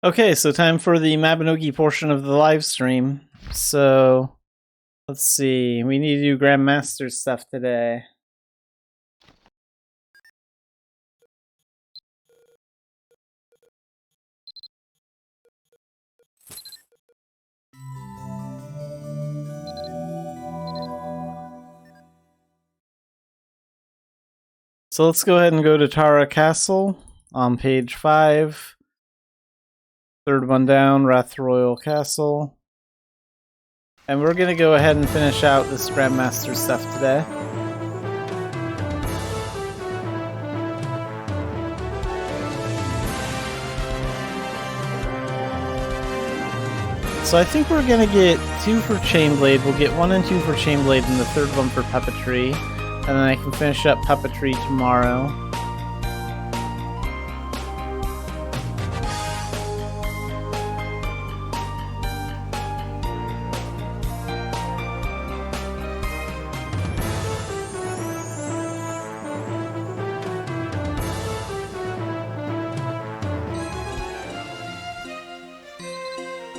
Okay, so time for the Mabinogi portion of the live stream. So, let's see. We need to do Grandmaster stuff today. So let's go ahead and go to Tara Castle on page 5. Third one down, Wrath Royal Castle. And we're going to go ahead and finish out this Grandmaster stuff today. So I think we're going to get 2 for Chainblade. We'll get 1 and 2 for Chainblade and the third one for Puppetry. And then I can finish up Puppetry tomorrow.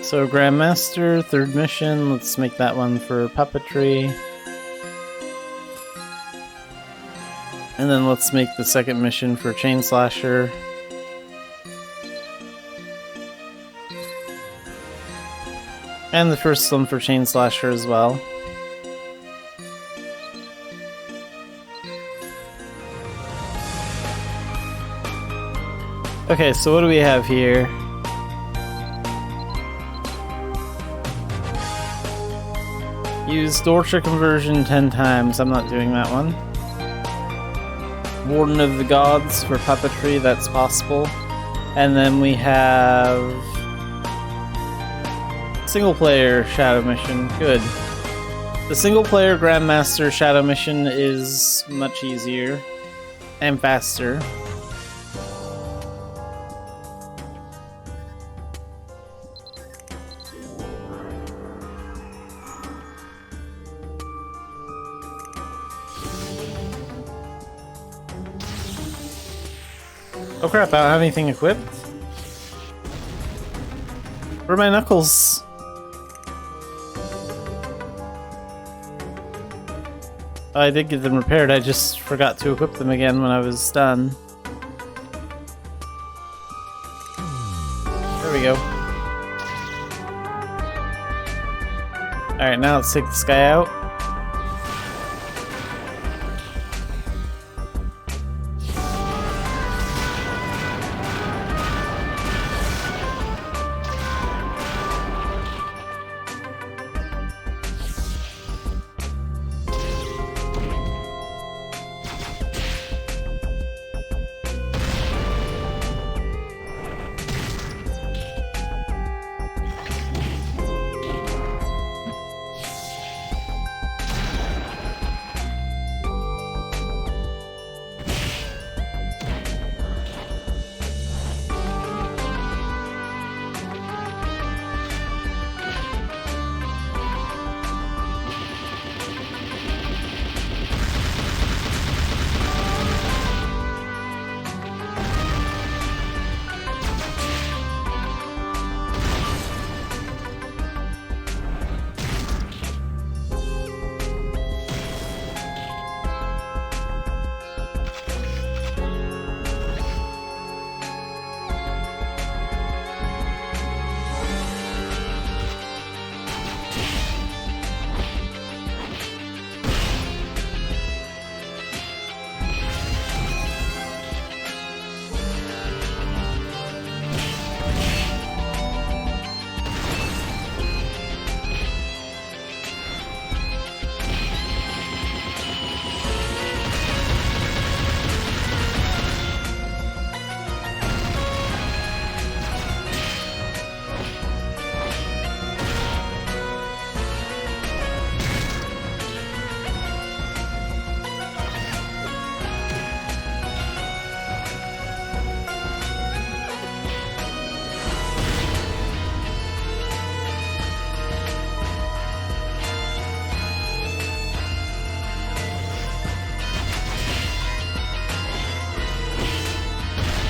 So Grandmaster, third mission, let's make that one for Puppetry. And then let's make the second mission for Chain Slasher. And the first one for Chain Slasher as well. Okay, so what do we have here? Use Torture Conversion 10 times. I'm not doing that one. Warden of the Gods for Puppetry, that's possible. And then we have single player Shadow Mission. Good. The single player Grandmaster Shadow Mission is much easier and faster. Oh crap, I don't have anything equipped. Where are my knuckles? I did get them repaired, I just forgot to equip them again when I was done. There we go. Alright, now let's take this guy out.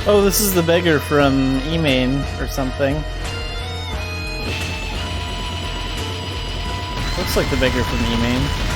Oh, this is the beggar from E-Main or something. Looks like the beggar from E-Main.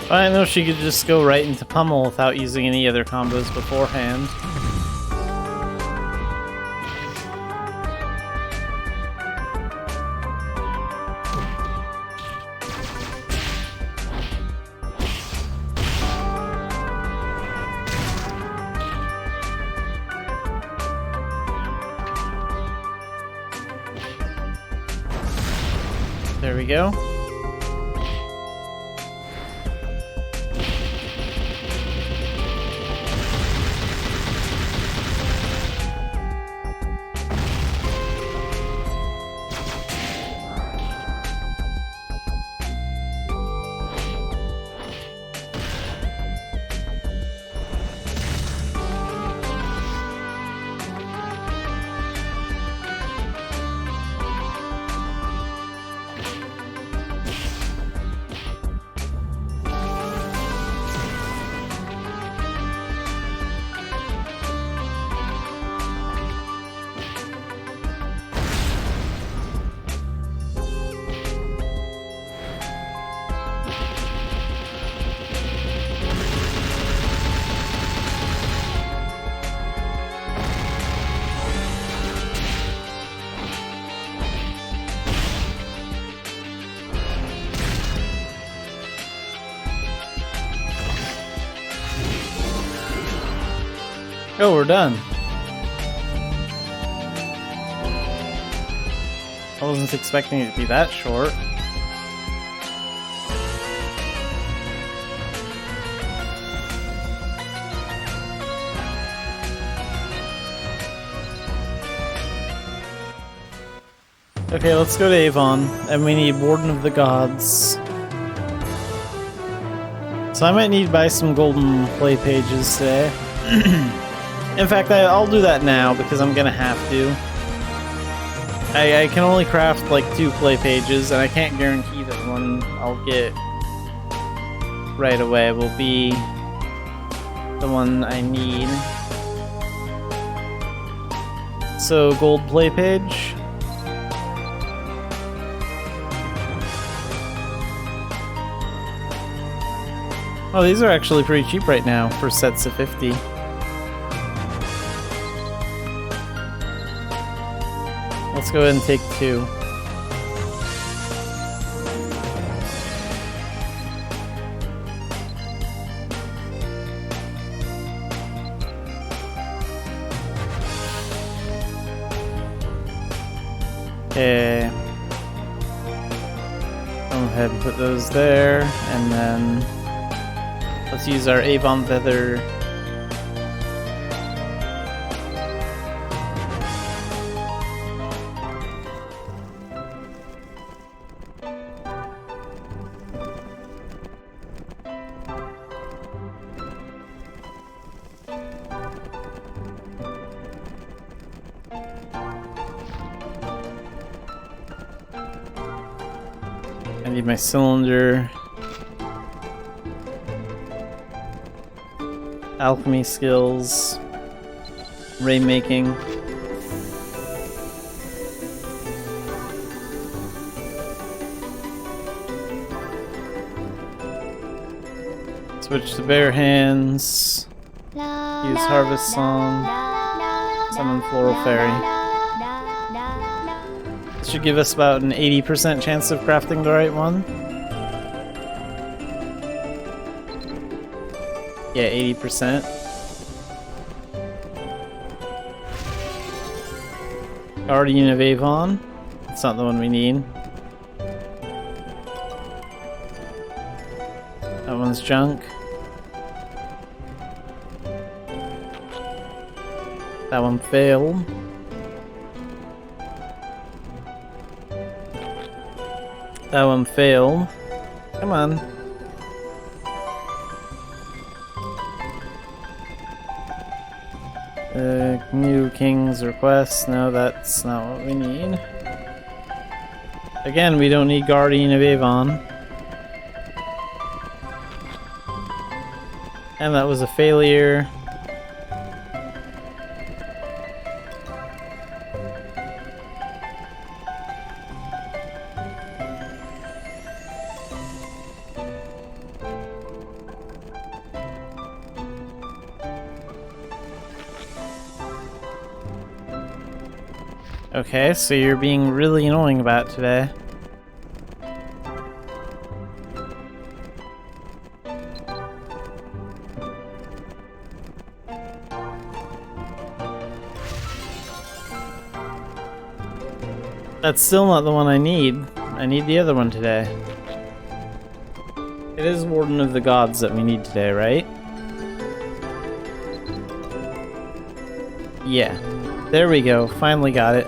I know she could just go right into Pummel without using any other combos beforehand. There we go. Oh, we're done. I wasn't expecting it to be that short. Okay, let's go to Avon, and we need Warden of the Gods. So I might need to buy some golden play pages today. In fact, I'll do that now because I'm gonna have to. I can only craft like 2 play pages, and I can't guarantee that one I'll get right away will be the one I need. So, gold play page. Oh, these are actually pretty cheap right now for sets of 50. Let's go ahead and take 2. Okay. Go ahead and put those there, and then let's use our Avon Feather. I need my cylinder. Alchemy skills. Rainmaking. Switch to bare hands. Use Harvest Song. Summon Floral Fairy. This should give us about an 80% chance of crafting the right one. Yeah, 80%. Guardian of Avon. That's not the one we need. That one's junk. That one failed. That one failed. Come on. New King's Request. No, that's not what we need. Again, we don't need Guardian of Avon. And that was a failure. Okay, so you're being really annoying about it today. That's still not the one I need. I need the other one today. It is Warden of the Gods that we need today, right? Yeah. There we go. Finally got it.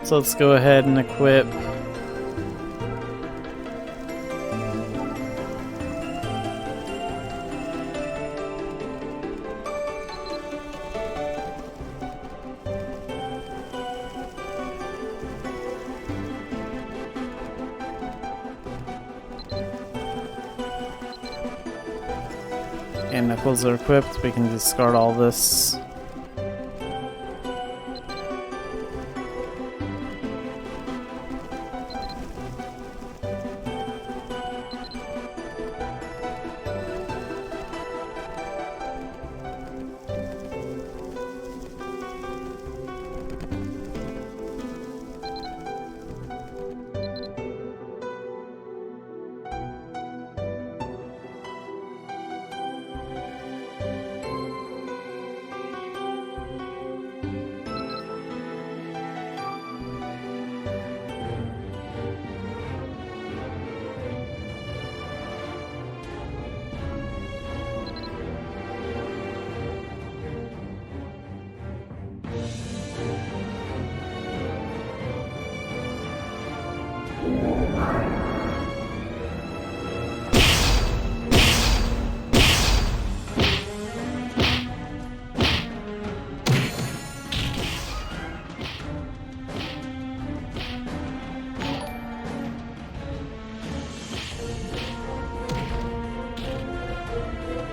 So let's go ahead and equip and knuckles are equipped. We can discard all this.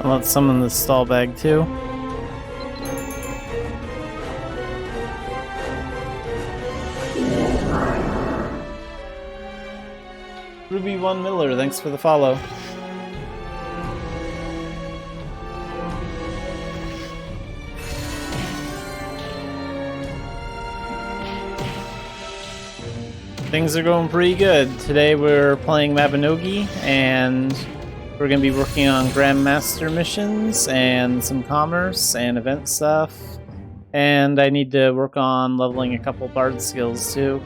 Let's summon the stall bag too. Ruby1 Miller, thanks for the follow. Things are going pretty good. Today we're playing Mabinogi, and we're going to be working on Grandmaster missions and some commerce and event stuff. And I need to work on leveling a couple bard skills too.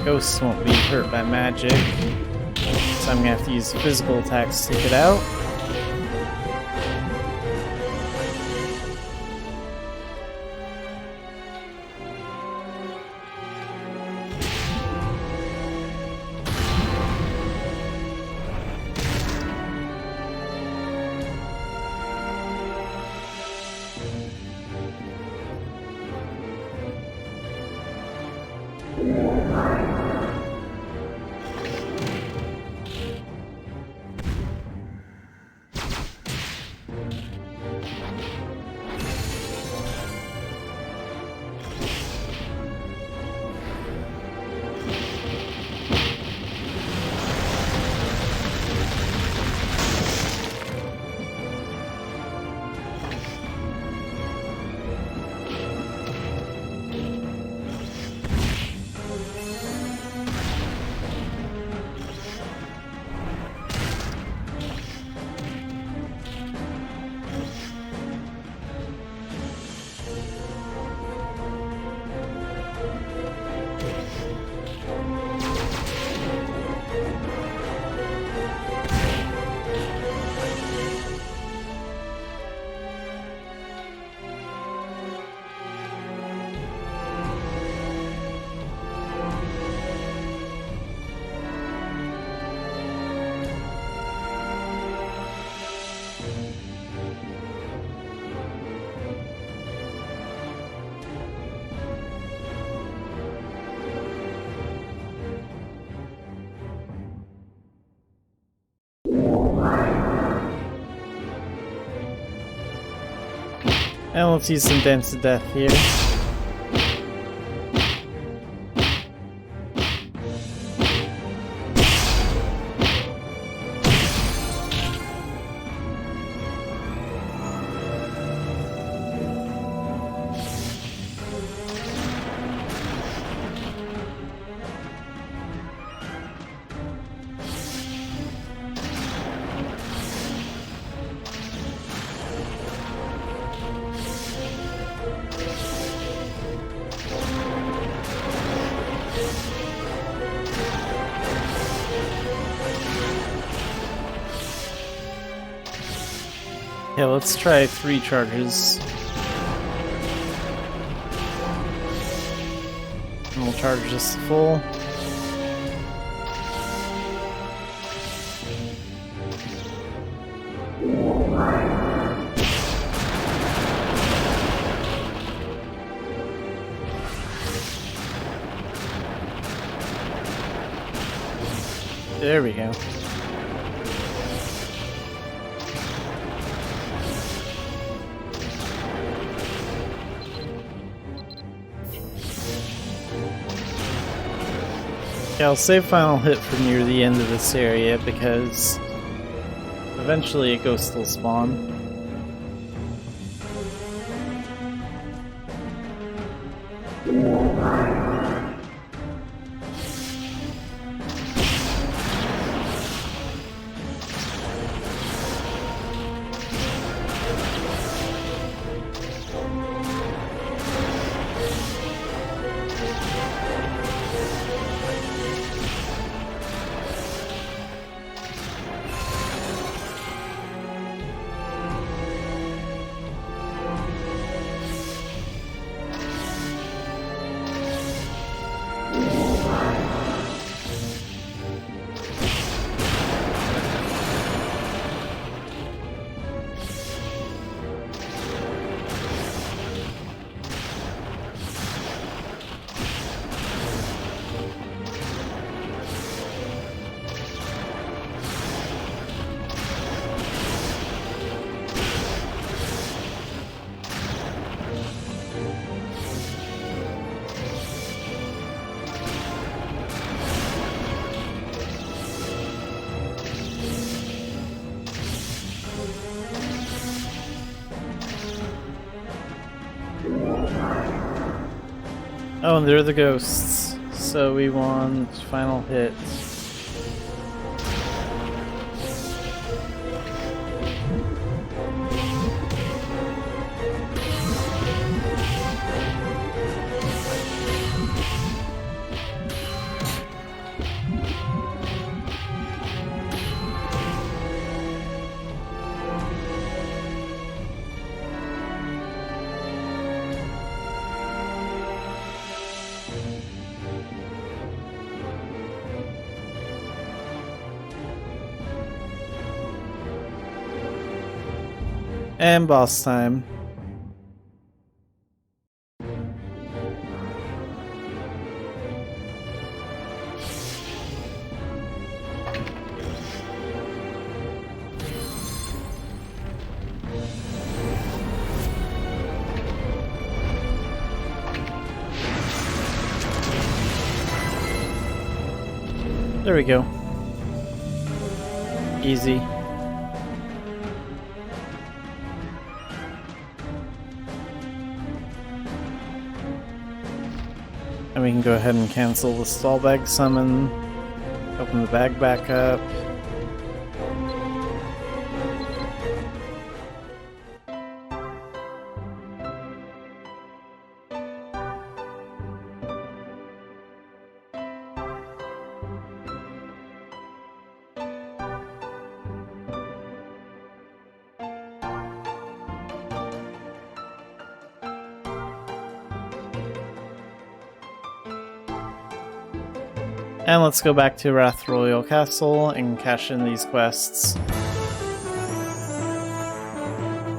Ghosts won't be hurt by magic, so I'm gonna have to use physical attacks to take it out. And let's use some Dance to Death here. Yeah, let's try 3 charges. And we'll charge this to full. There we go. Yeah, I'll save final hit for near the end of this area because eventually a ghost will spawn. Oh, and they're the ghosts. So we want final hit. And boss time. There we go. Easy. And we can go ahead and cancel the stall bag summon. Open the bag back up. And let's go back to Wrath Royal Castle and cash in these quests.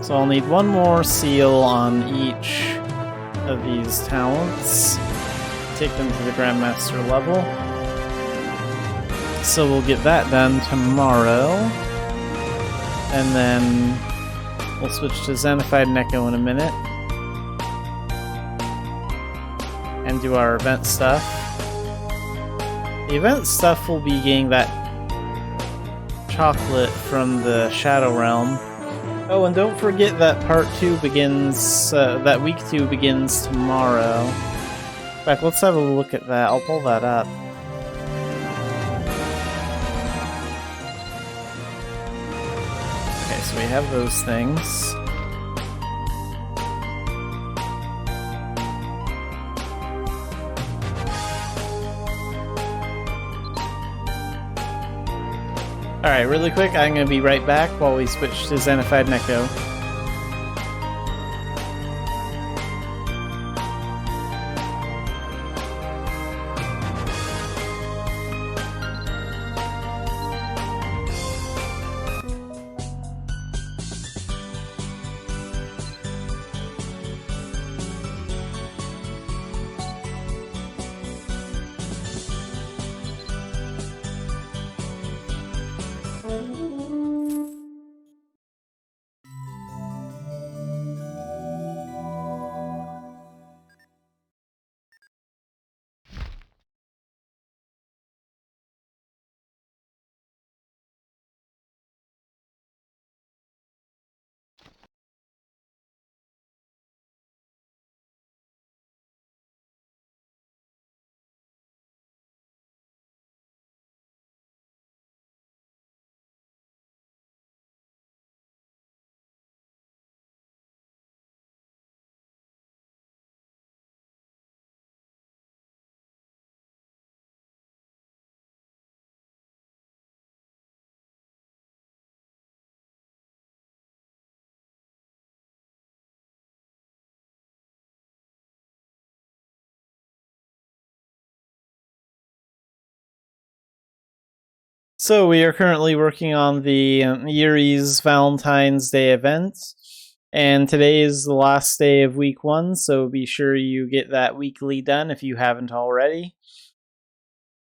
So I'll need one more seal on each of these talents. Take them to the Grandmaster level. So we'll get that done tomorrow. And then we'll switch to Xanafiedneko in a minute. And do our event stuff. The event stuff will be getting that chocolate from the Shadow Realm. Oh, and don't forget that part 2 begins, that week 2 begins tomorrow. In fact, let's have a look at that. I'll pull that up. Okay, so we have those things. Alright, really quick, I'm going to be right back while we switch to Xanafiedneko. So we are currently working on the Yuri's Valentine's Day event, and today is the last day of week 1, so be sure you get that weekly done if you haven't already.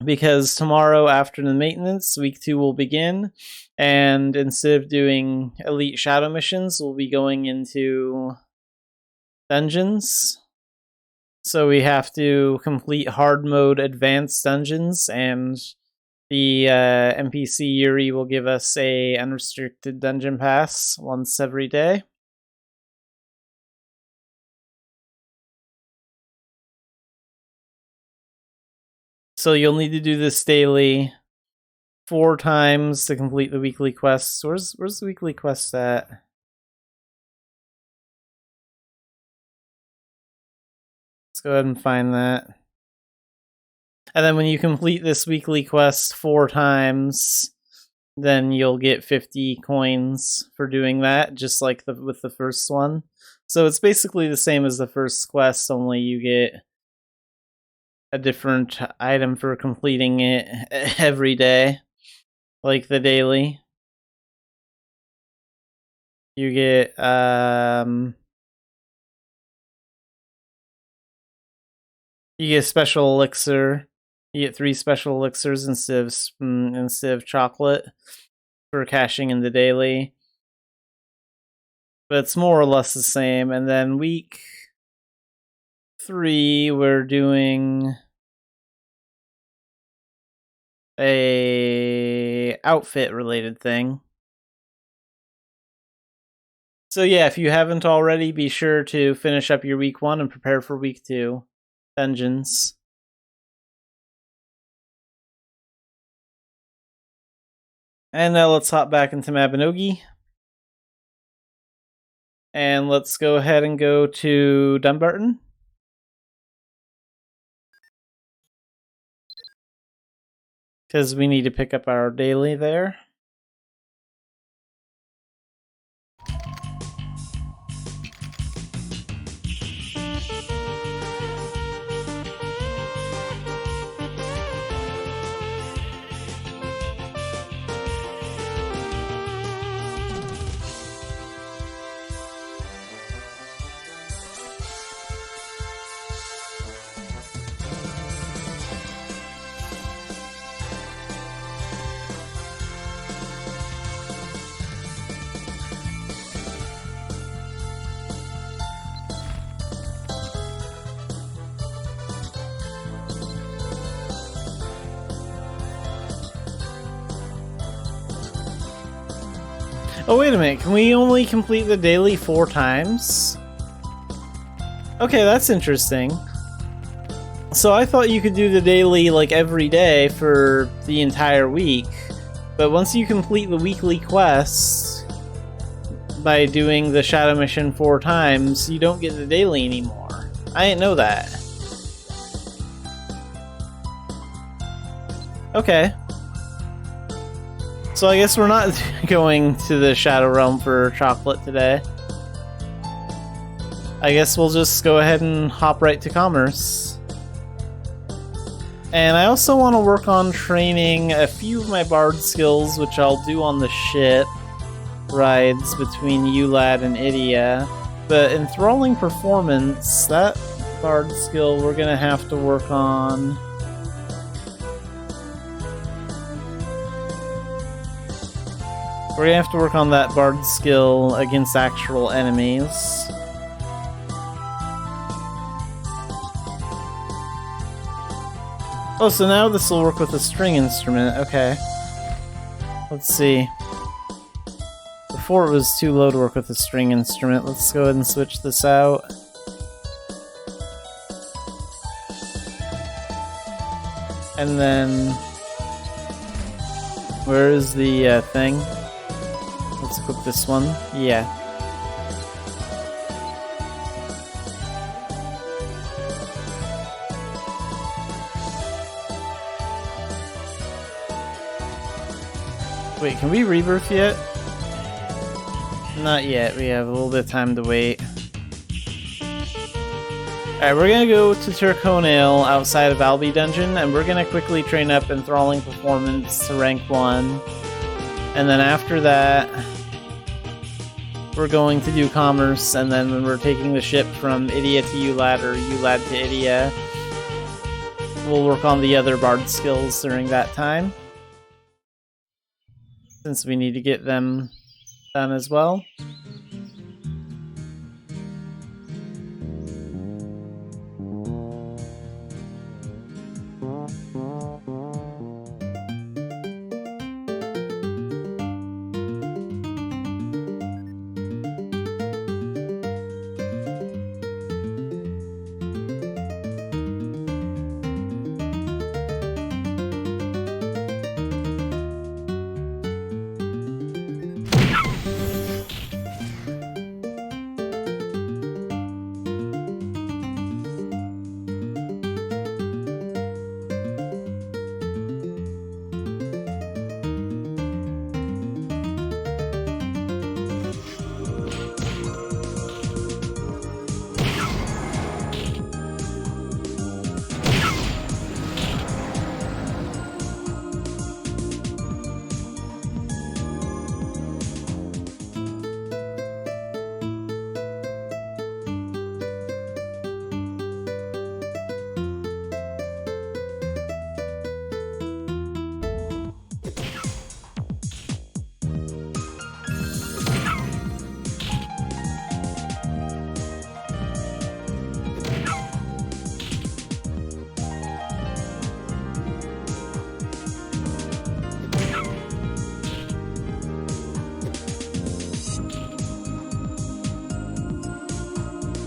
Because tomorrow after the maintenance, week 2 will begin, and instead of doing Elite Shadow missions, we'll be going into dungeons. So we have to complete hard mode advanced dungeons, and the NPC Yuri will give us a unrestricted dungeon pass once every day. So you'll need to do this daily 4 times to complete the weekly quests. Where's the weekly quest at? Let's go ahead and find that. And then when you complete this weekly quest 4 times, then you'll get 50 coins for doing that, just like with the first one. So it's basically the same as the first quest, only you get a different item for completing it every day, like the daily. You get special elixir. You get 3 special elixirs instead of chocolate for cashing in the daily. But it's more or less the same. And then week 3, we're doing a outfit related thing. So yeah, if you haven't already, be sure to finish up your week 1 and prepare for week 2 dungeons. And now let's hop back into Mabinogi. And let's go ahead and go to Dumbarton. Because we need to pick up our daily there. Oh, wait a minute. Can we only complete the daily 4 times? Okay, that's interesting. So I thought you could do the daily, like, every day for the entire week. But once you complete the weekly quest by doing the shadow mission 4 times, you don't get the daily anymore. I didn't know that. Okay. So I guess we're not going to the Shadow Realm for chocolate today. I guess we'll just go ahead and hop right to commerce. And I also want to work on training a few of my bard skills, which I'll do on the ship rides between Ulad and Idia. But enthralling performance, that bard skill we're gonna have to work on. We're gonna have to work on that bard skill against actual enemies. Oh, so now this will work with a string instrument. Okay. Let's see. Before it was too low to work with a string instrument. Let's go ahead and switch this out. And then... where is the thing? Let's equip this one. Yeah. Wait, can we rebirth yet? Not yet. We have a little bit of time to wait. Alright, we're gonna go to Turconale outside of Albi Dungeon, and we're gonna quickly train up Enthralling Performance to rank 1. And then after that, we're going to do Commerce, and then when we're taking the ship from Idia to Ulad, or Ulad to Idia, we'll work on the other bard skills during that time, since we need to get them done as well.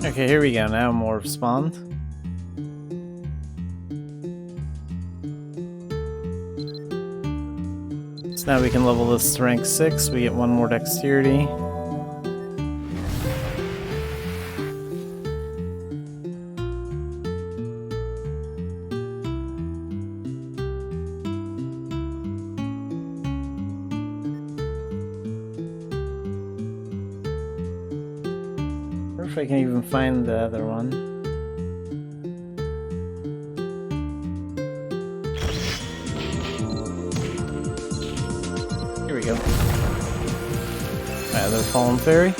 Okay, here we go. Now more have spawned. So now we can level this to rank 6. We get 1 more dexterity. If I can even find the other one. Here we go. My other fallen fairy.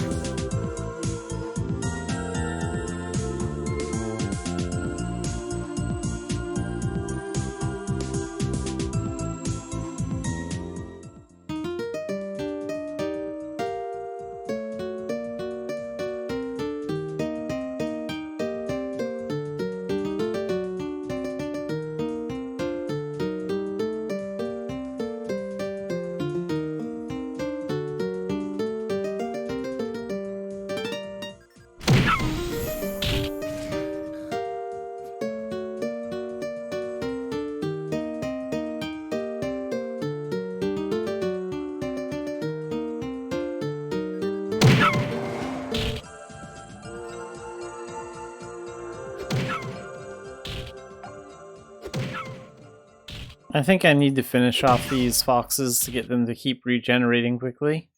I think I need to finish off these foxes to get them to keep regenerating quickly.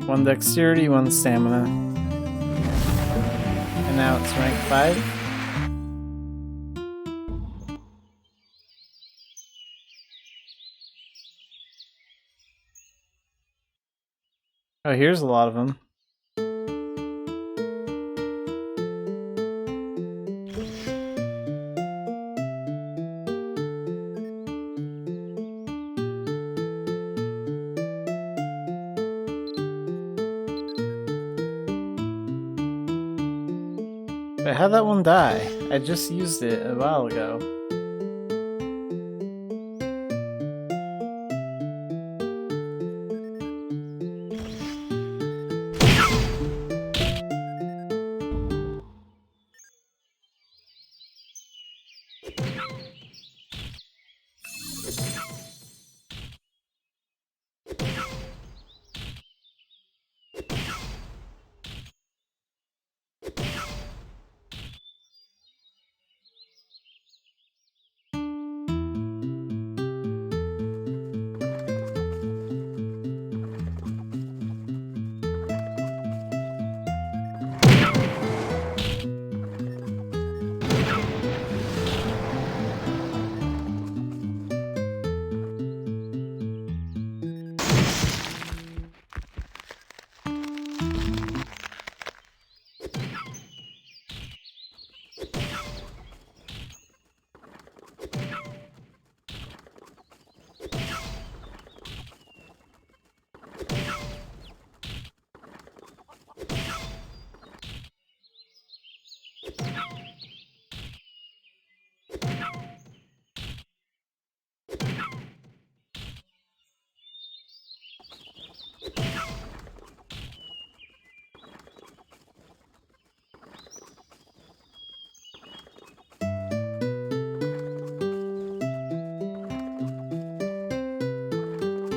One dexterity, 1 stamina. And now it's rank 5. Oh, here's a lot of them. But how'd that one die? I just used it a while ago.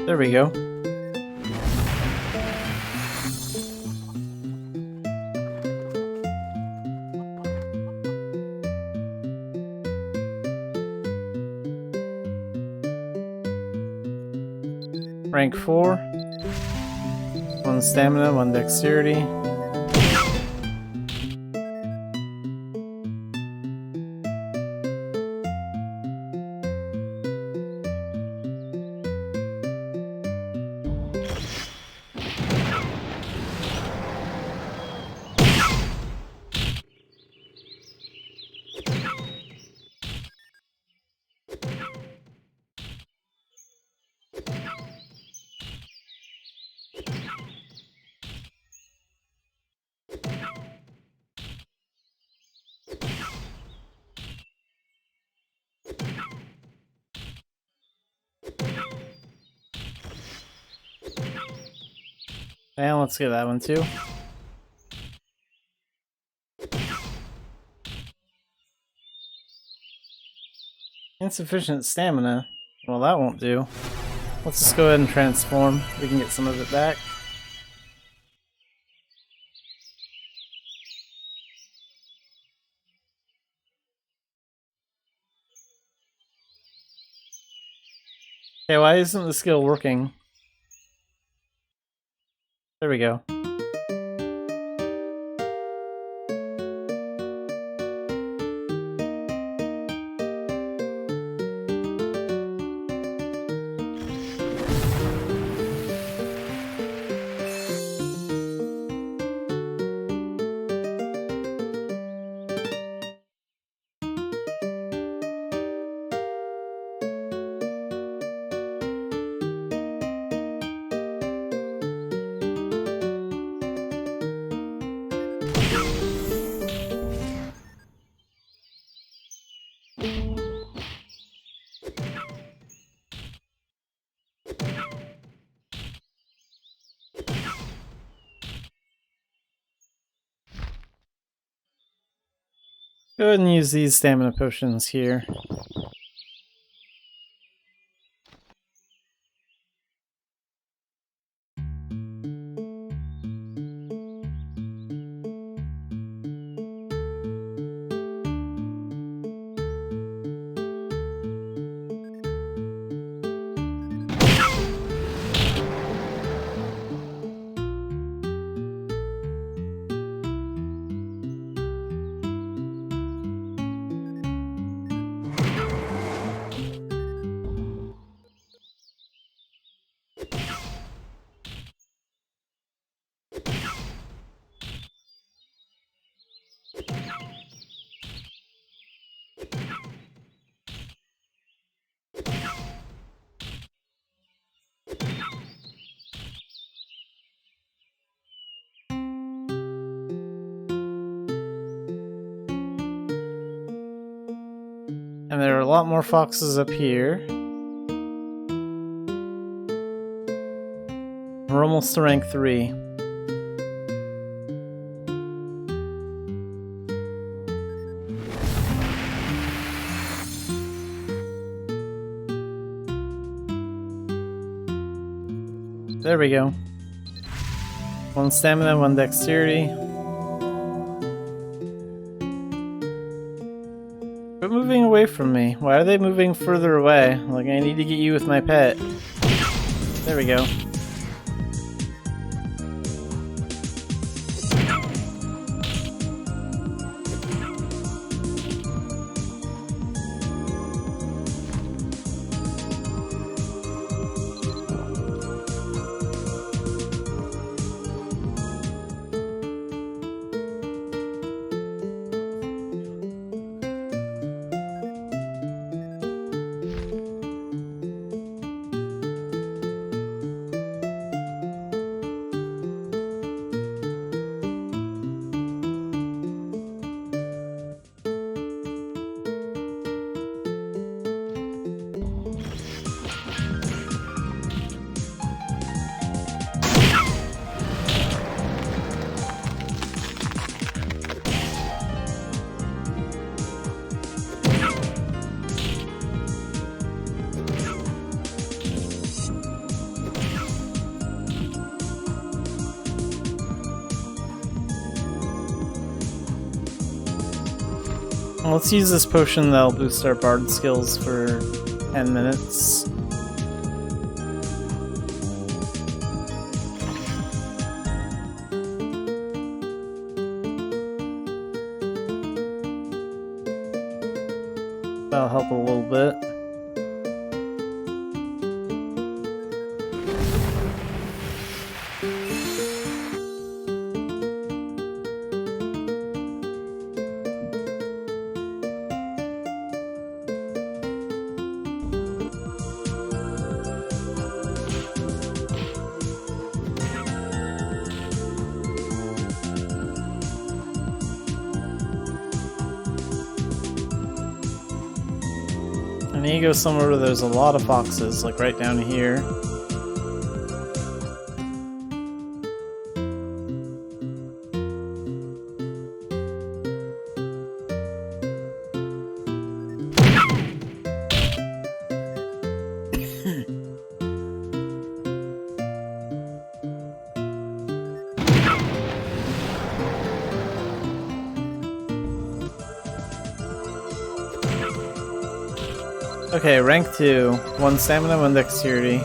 There we go. Rank 4. 1 stamina, 1 dexterity. And let's get that one too. Insufficient stamina. Well, that won't do. Let's just go ahead and transform. We can get some of it back. Okay, why isn't the skill working? There we go. Go ahead and use these stamina potions here. And there are a lot more foxes up here. We're almost to rank 3. There we go. 1 stamina, 1 dexterity. Quit moving away from me. Why are they moving further away? Like, I need to get you with my pet. There we go. Let's use this potion that'll boost our bard skills for 10 minutes. That'll help a little bit. I need to go somewhere where there's a lot of foxes, like right down here. Okay, rank 2. 1 stamina, 1 dexterity.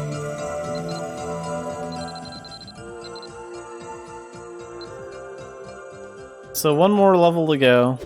So 1 more level to go.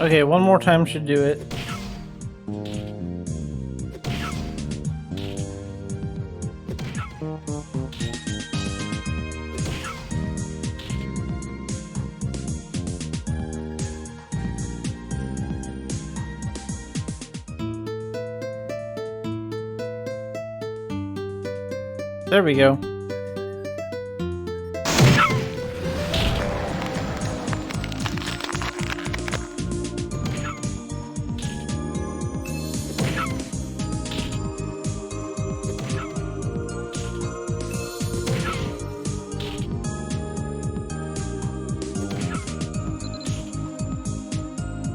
Okay, 1 more time should do it. There we go.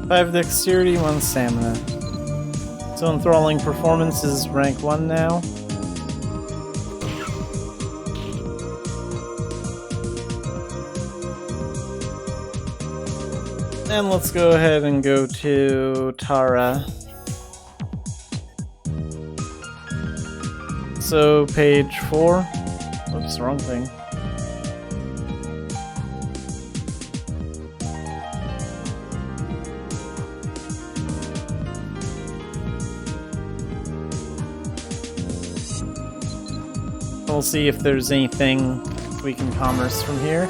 Five dexterity, 1 stamina. So enthralling performance is rank 1 now. And let's go ahead and go to Tara. So page 4. Oops, wrong thing. We'll see if there's anything we can commerce from here.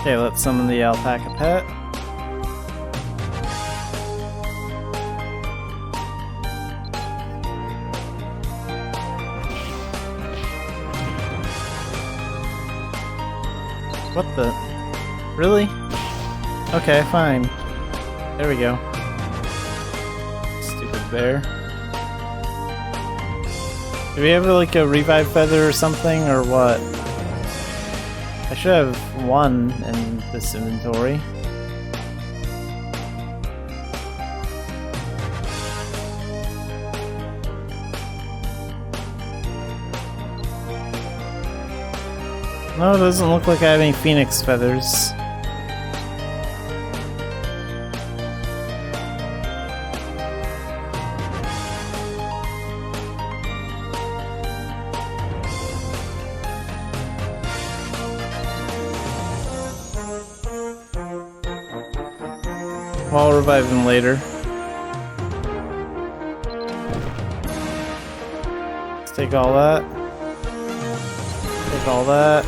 Okay, let's summon the alpaca pet. What the? Really? Okay, fine. There we go. Stupid bear. Do we have like a revive feather or something, or what? I should have 1 in this inventory. No, it doesn't look like I have any phoenix feathers. I'll revive him later. Let's take all that. Take all that.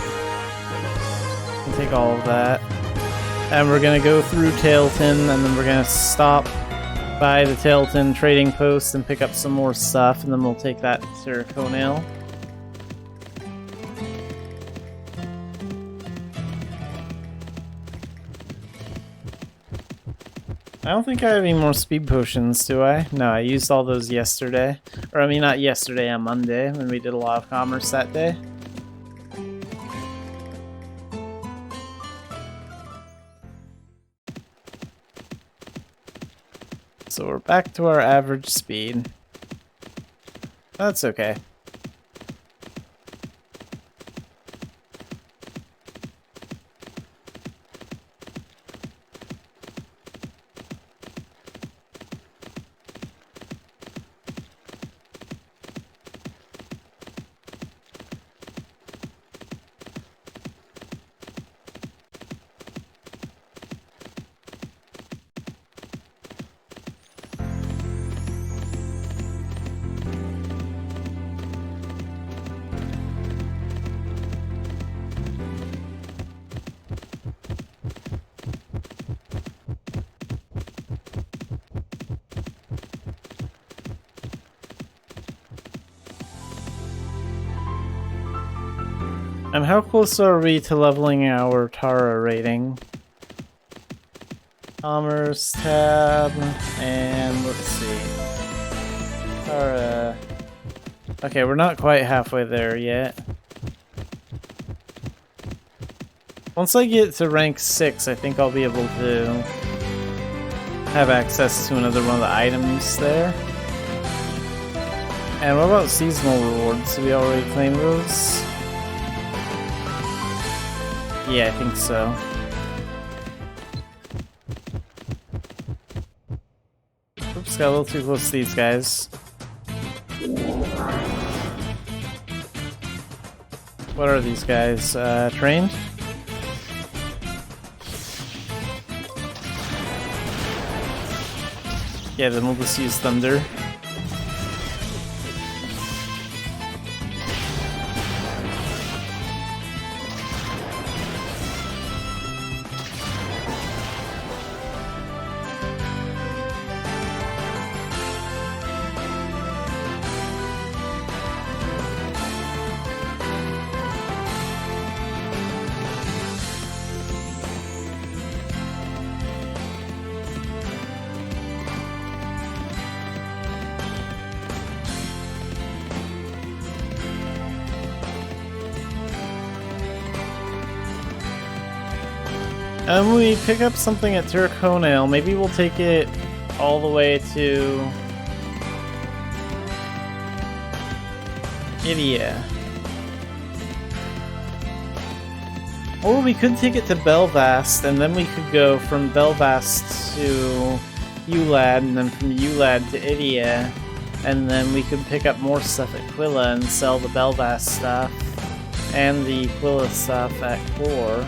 And take all of that. And we're gonna go through Tailton, and then we're gonna stop by the Tailton trading post and pick up some more stuff, and then we'll take that to Conale. I don't think I have any more speed potions, do I? No, I used all those yesterday. Or I mean, not yesterday, on Monday, when we did a lot of commerce that day. So we're back to our average speed. That's okay. And how close are we to leveling our Tara rating? Commerce tab, and let's see. Tara. Okay, we're not quite halfway there yet. Once I get to rank 6, I think I'll be able to have access to another one of the items there. And what about seasonal rewards? Did we already claim those? Yeah, I think so. Oops, got a little too close to these guys. What are these guys? Trained? Yeah, then we'll just use Thunder. When we pick up something at Conale, maybe we'll take it all the way to Idia. Or we could take it to Belvast, and then we could go from Belvast to Ulad, and then from Ulad to Idia, and then we could pick up more stuff at Quilla and sell the Belvast stuff and the Quilla stuff at Core.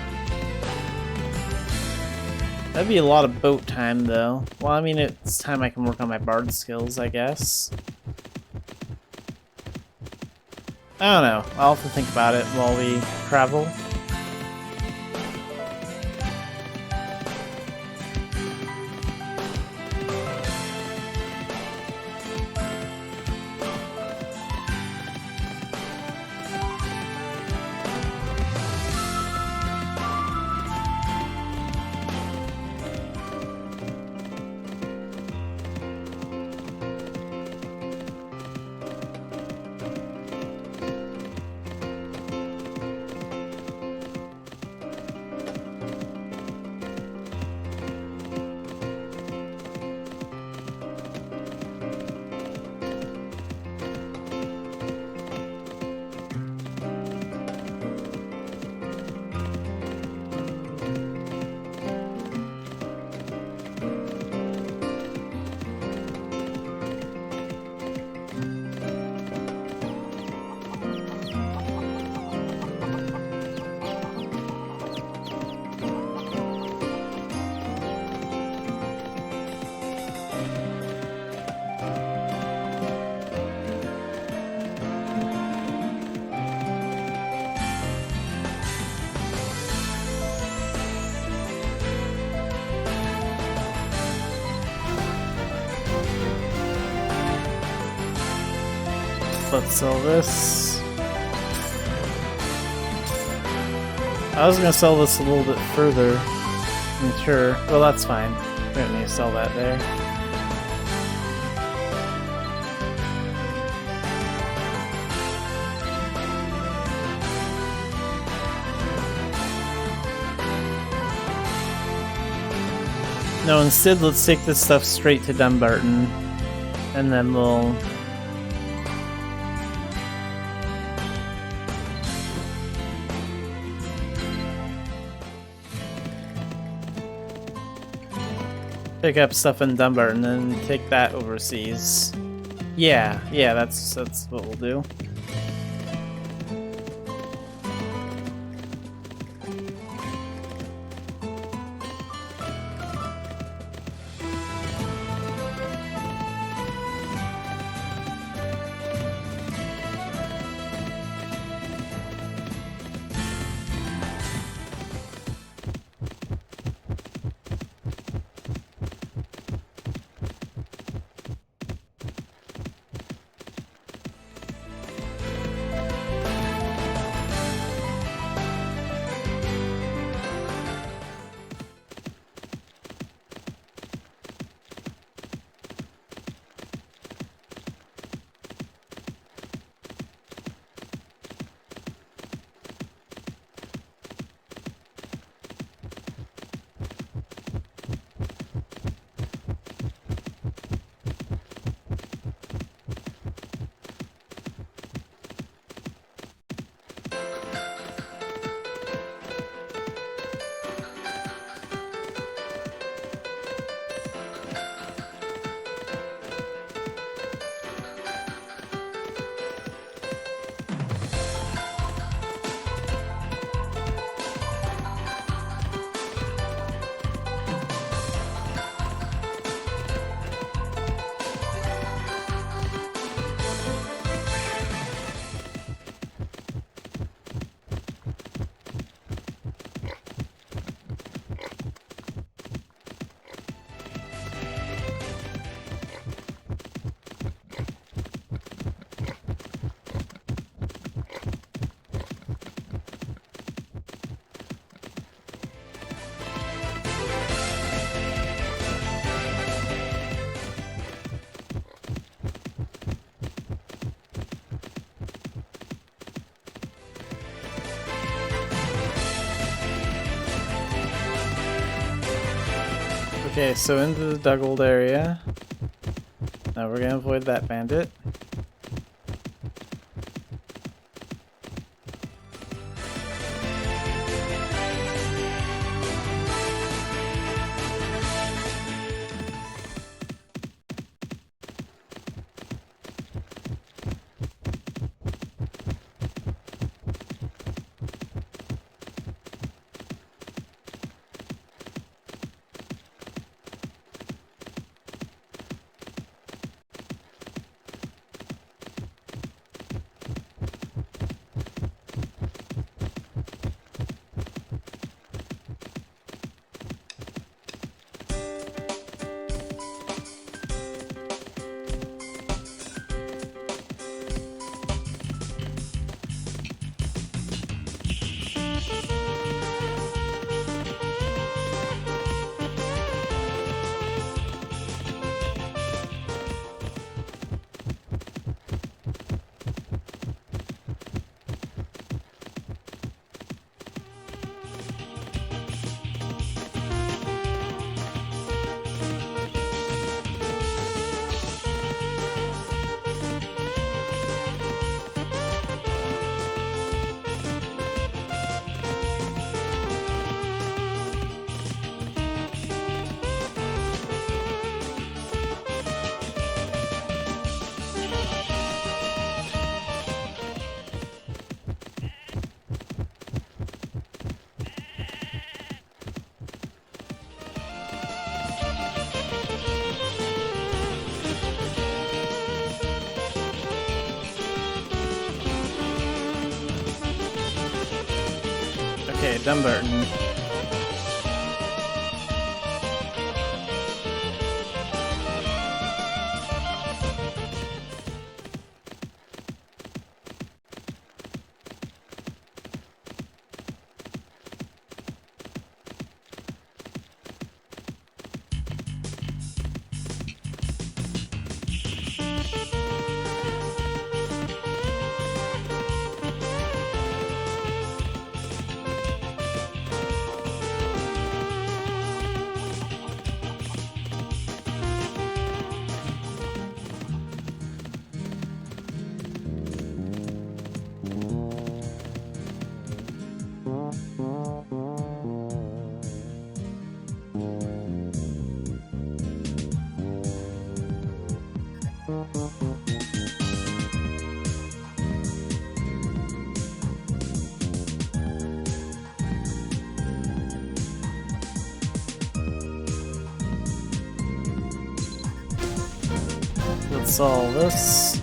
That'd be a lot of boat time, though. Well, I mean, it's time I can work on my bard skills, I guess. I don't know. I'll have to think about it while we travel. let's sell this. I was gonna sell this a little bit further. I'm sure. Well, that's fine. We don't need to sell that there. No, instead let's take this stuff straight to Dumbarton, and then we'll... pick up stuff in Dumbarton and take that overseas. Yeah, that's what we'll do. Okay, so into the Duggold area. Now we're gonna avoid that bandit. Okay, Dumbarton. Let's solve this.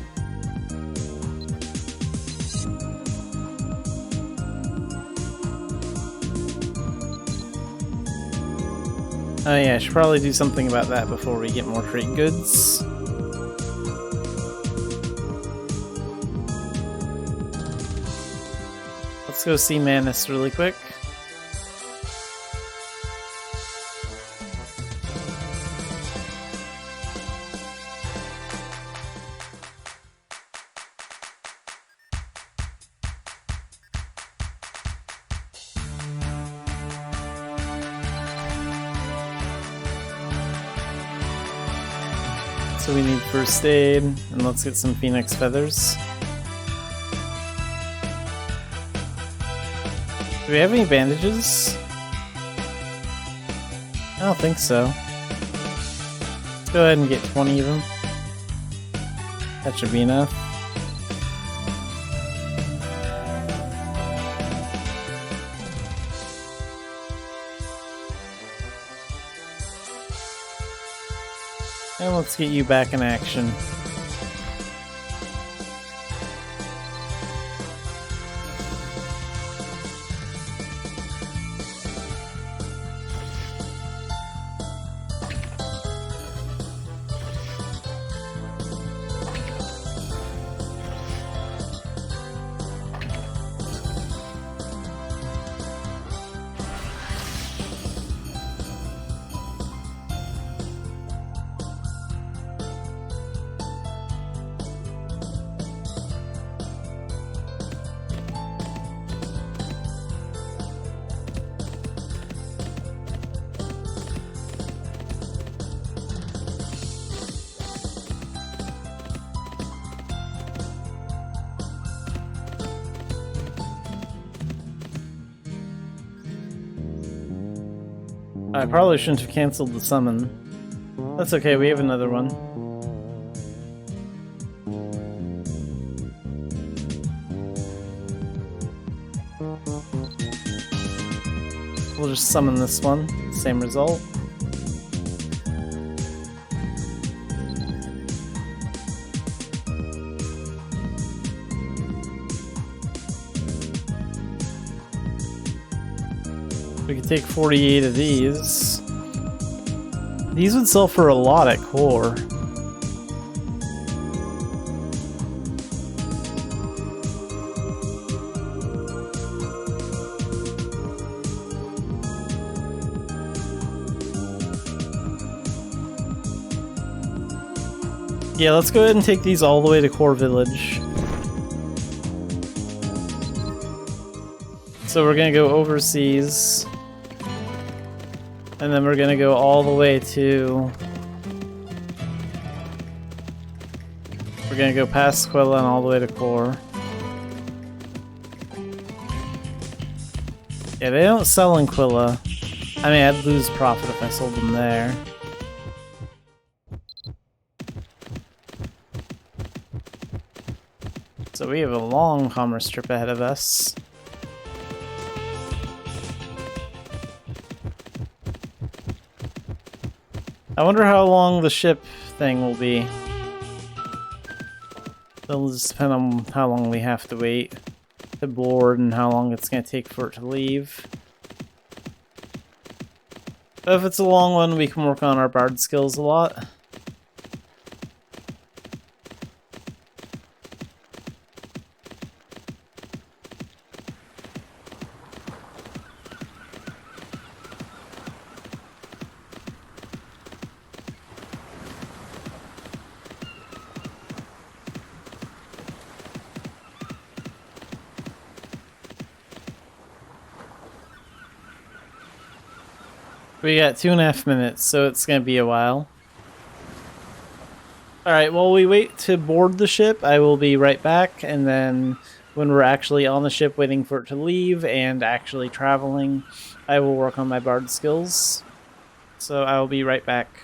Oh yeah, I should probably do something about that before we get more trade goods. Let's go see Manus really quick. So we need first aid, and let's get some phoenix feathers. Do we have any bandages? I don't think so. Let's go ahead and get 20 of them. That should be enough. And let's get you back in action. I probably shouldn't have canceled the summon. That's okay, we have another one. We'll just summon this one, same result. We could take 48 of these. These would sell for a lot at core. Yeah, let's go ahead and take these all the way to core village. So we're gonna go overseas. And then we're gonna go all the way to... We're gonna go past Quilla and all the way to core. Yeah, they don't sell in Quilla. I mean, I'd lose profit if I sold them there. So we have a long commerce trip ahead of us. I wonder how long the ship thing will be. It'll just depend on how long we have to wait to board and how long it's going to take for it to leave. But if it's a long one, we can work on our bard skills a lot. We got 2.5 minutes, so it's gonna be a while. Alright, while we wait to board the ship, I will be right back, and then when we're actually on the ship waiting for it to leave and actually traveling, I will work on my bard skills. So I will be right back.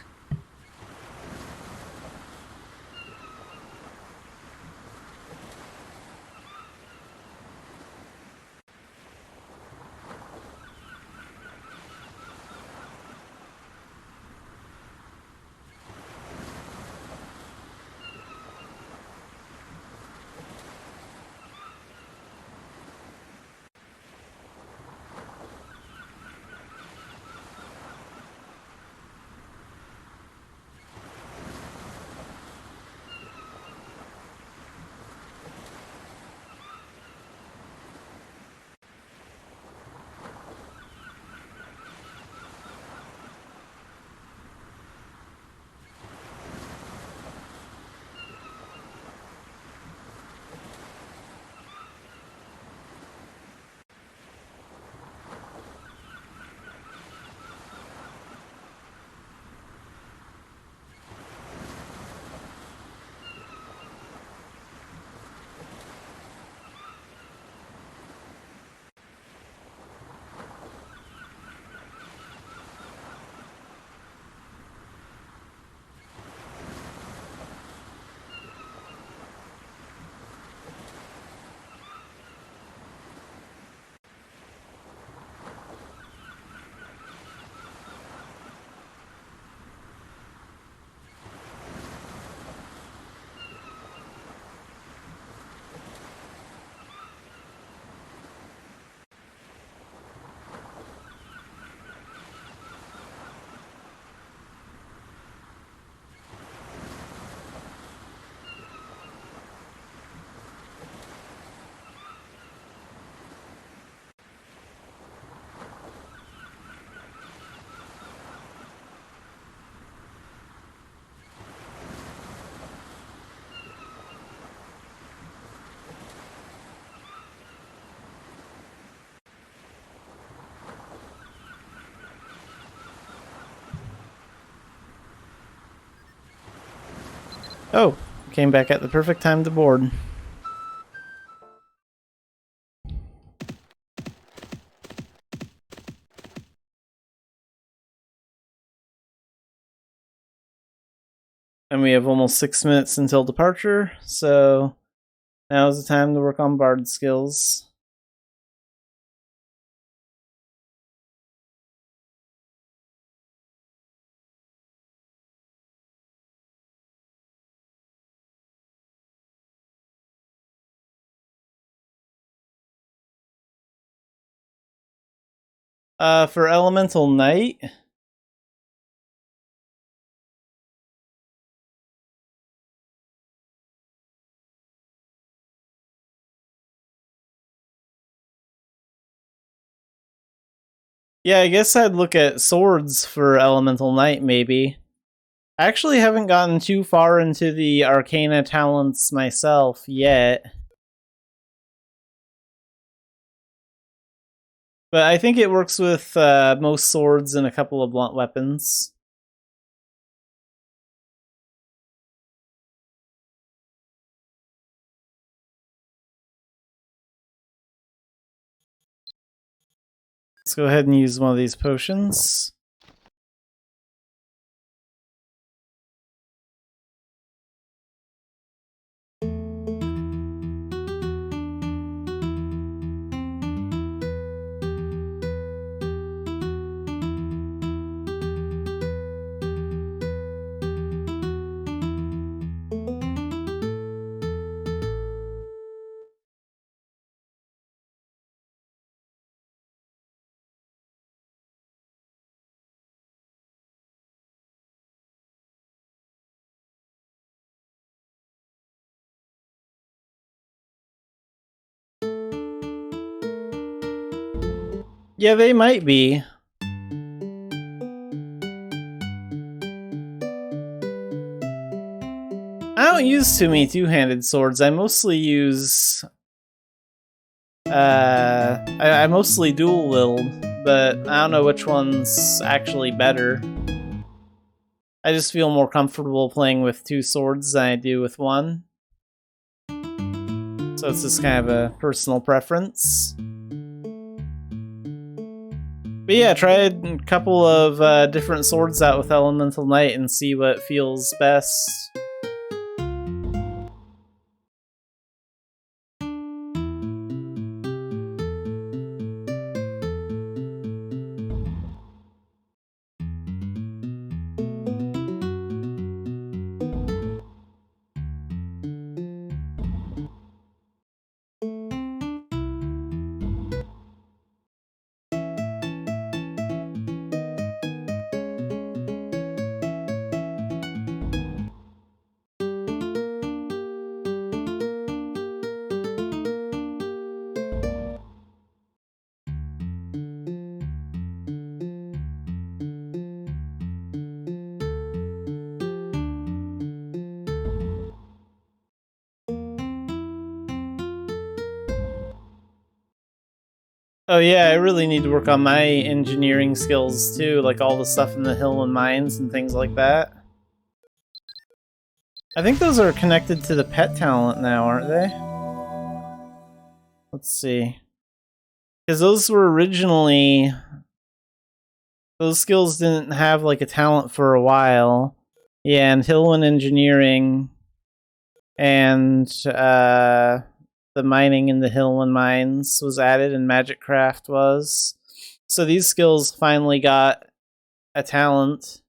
Oh, came back at the perfect time to board. And we have almost 6 minutes until departure, so now is the time to work on bard skills. For Elemental Knight, yeah, I guess I'd look at swords for Elemental Knight, maybe. I actually haven't gotten too far into the Arcana talents myself yet. But I think it works with most swords and a couple of blunt weapons. Let's go ahead and use one of these potions. Yeah, they might be. I don't use too many two-handed swords. I mostly use... I mostly dual-wield, but I don't know which one's actually better. I just feel more comfortable playing with two swords than I do with one. So it's just kind of a personal preference. But yeah, try a couple of different swords out with Elemental Knight and see what feels best. Oh yeah, I really need to work on my engineering skills too, like all the stuff in the hill and mines and things like that. I think those are connected to the pet talent now, aren't they? Let's see. Because those were originally... Those skills didn't have like a talent for a while. Yeah, and hill and engineering and the mining in the hill and mines was added and magic craft was. So these skills finally got a talent.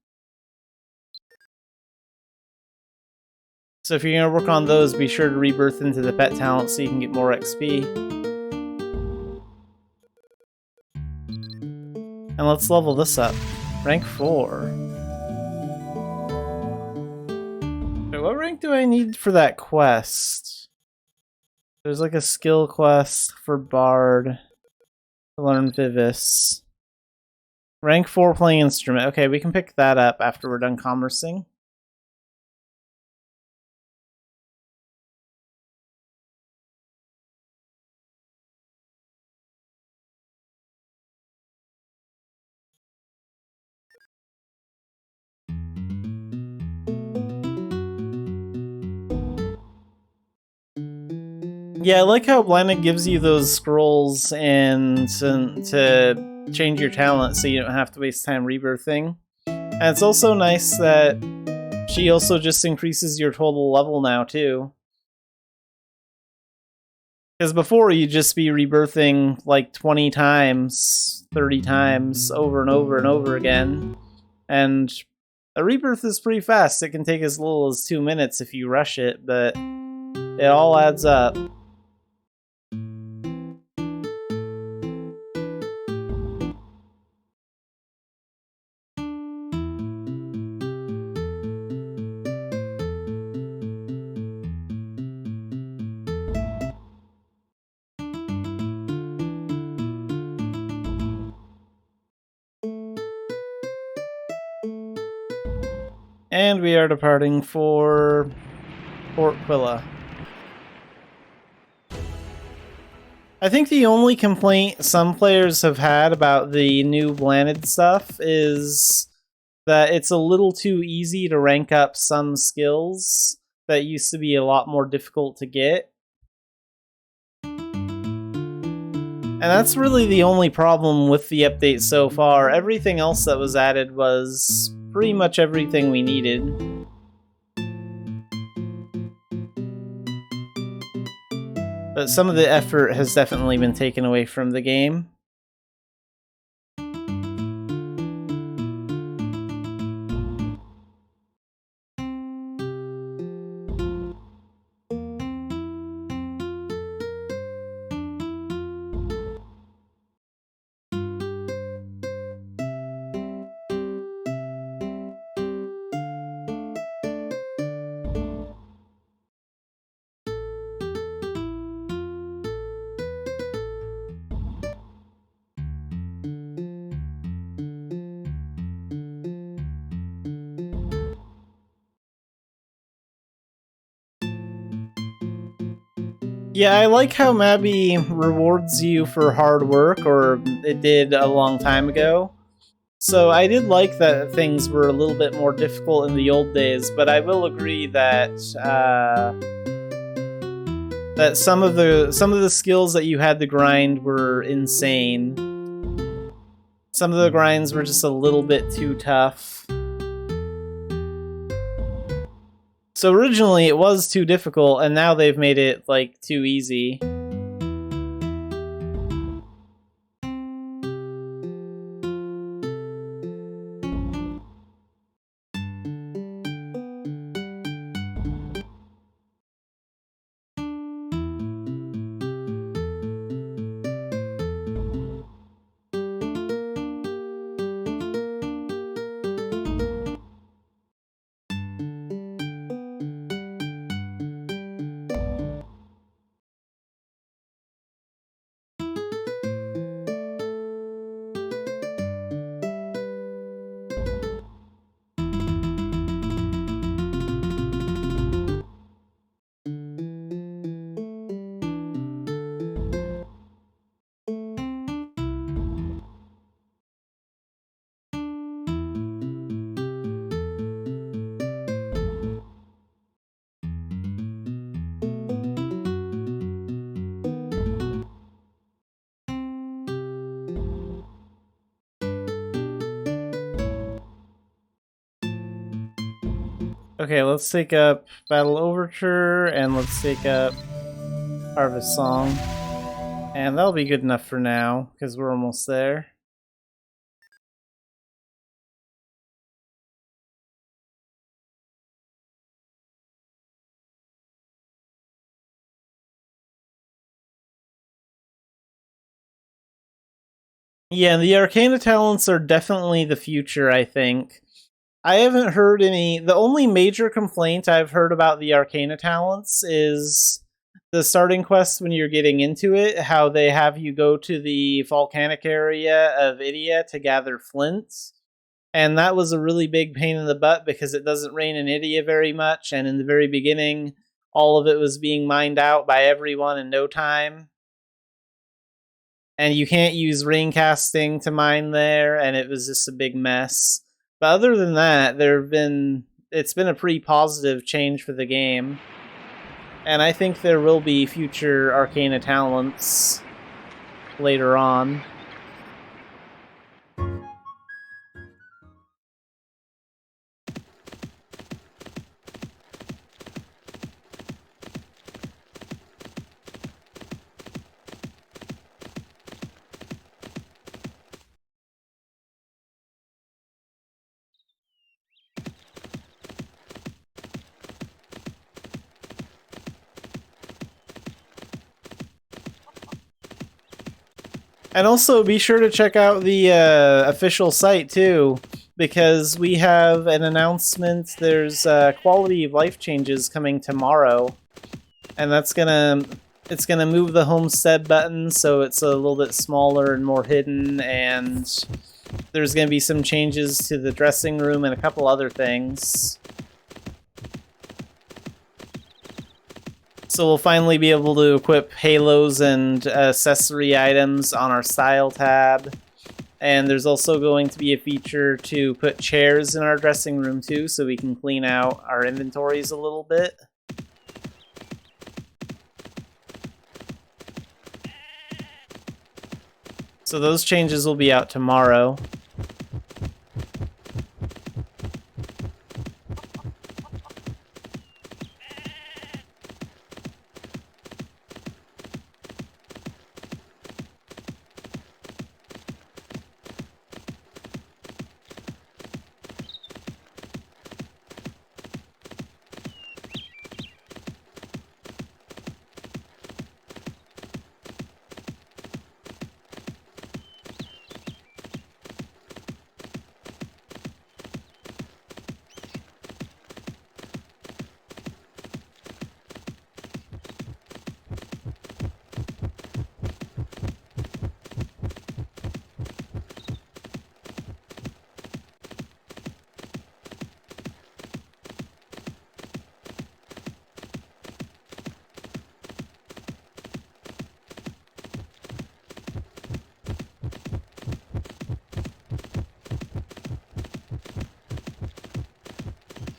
So if you're going to work on those, be sure to rebirth into the pet talent so you can get more XP. And let's level this up. Rank 4. Wait, what rank do I need for that quest? There's like a skill quest for Bard to learn Vivis. Rank 4 playing instrument. Okay, we can pick that up after we're done commercing. Yeah, I like how Blinded gives you those scrolls and to change your talent so you don't have to waste time rebirthing. And it's also nice that she also just increases your total level now, too. Because before, you'd just be rebirthing like 20 times, 30 times, over and over and over again. And a rebirth is pretty fast. It can take as little as 2 minutes if you rush it, but it all adds up. And we are departing for Port Quilla. I think the only complaint some players have had about the new Blanded stuff is that it's a little too easy to rank up some skills that used to be a lot more difficult to get. And that's really the only problem with the update so far. Everything else that was added was pretty much everything we needed. But some of the effort has definitely been taken away from the game. Yeah, I like how Mabby rewards you for hard work, or it did a long time ago. So I did like that things were a little bit more difficult in the old days, but I will agree that that some of the skills that you had to grind were insane. Some of the grinds were just a little bit too tough. So originally it was too difficult, and now they've made it, like, too easy. Okay, let's take up Battle Overture, and let's take up Harvest Song. And that'll be good enough for now, because we're almost there. Yeah, the Arcana talents are definitely the future, I think. I haven't heard any... The only major complaint I've heard about the Arcana talents is the starting quest when you're getting into it, how they have you go to the volcanic area of Idia to gather flints. And that was a really big pain in the butt because it doesn't rain in Idia very much, and in the very beginning, all of it was being mined out by everyone in no time. And you can't use rain casting to mine there, and it was just a big mess. But other than that, it's been a pretty positive change for the game. And I think there will be future Arcana talents later on. And also be sure to check out the official site too, because we have an announcement. There's quality of life changes coming tomorrow, and it's gonna move the homestead button so it's a little bit smaller and more hidden, and there's gonna be some changes to the dressing room and a couple other things. So we'll finally be able to equip halos and accessory items on our style tab. And there's also going to be a feature to put chairs in our dressing room too, so we can clean out our inventories a little bit. So those changes will be out tomorrow.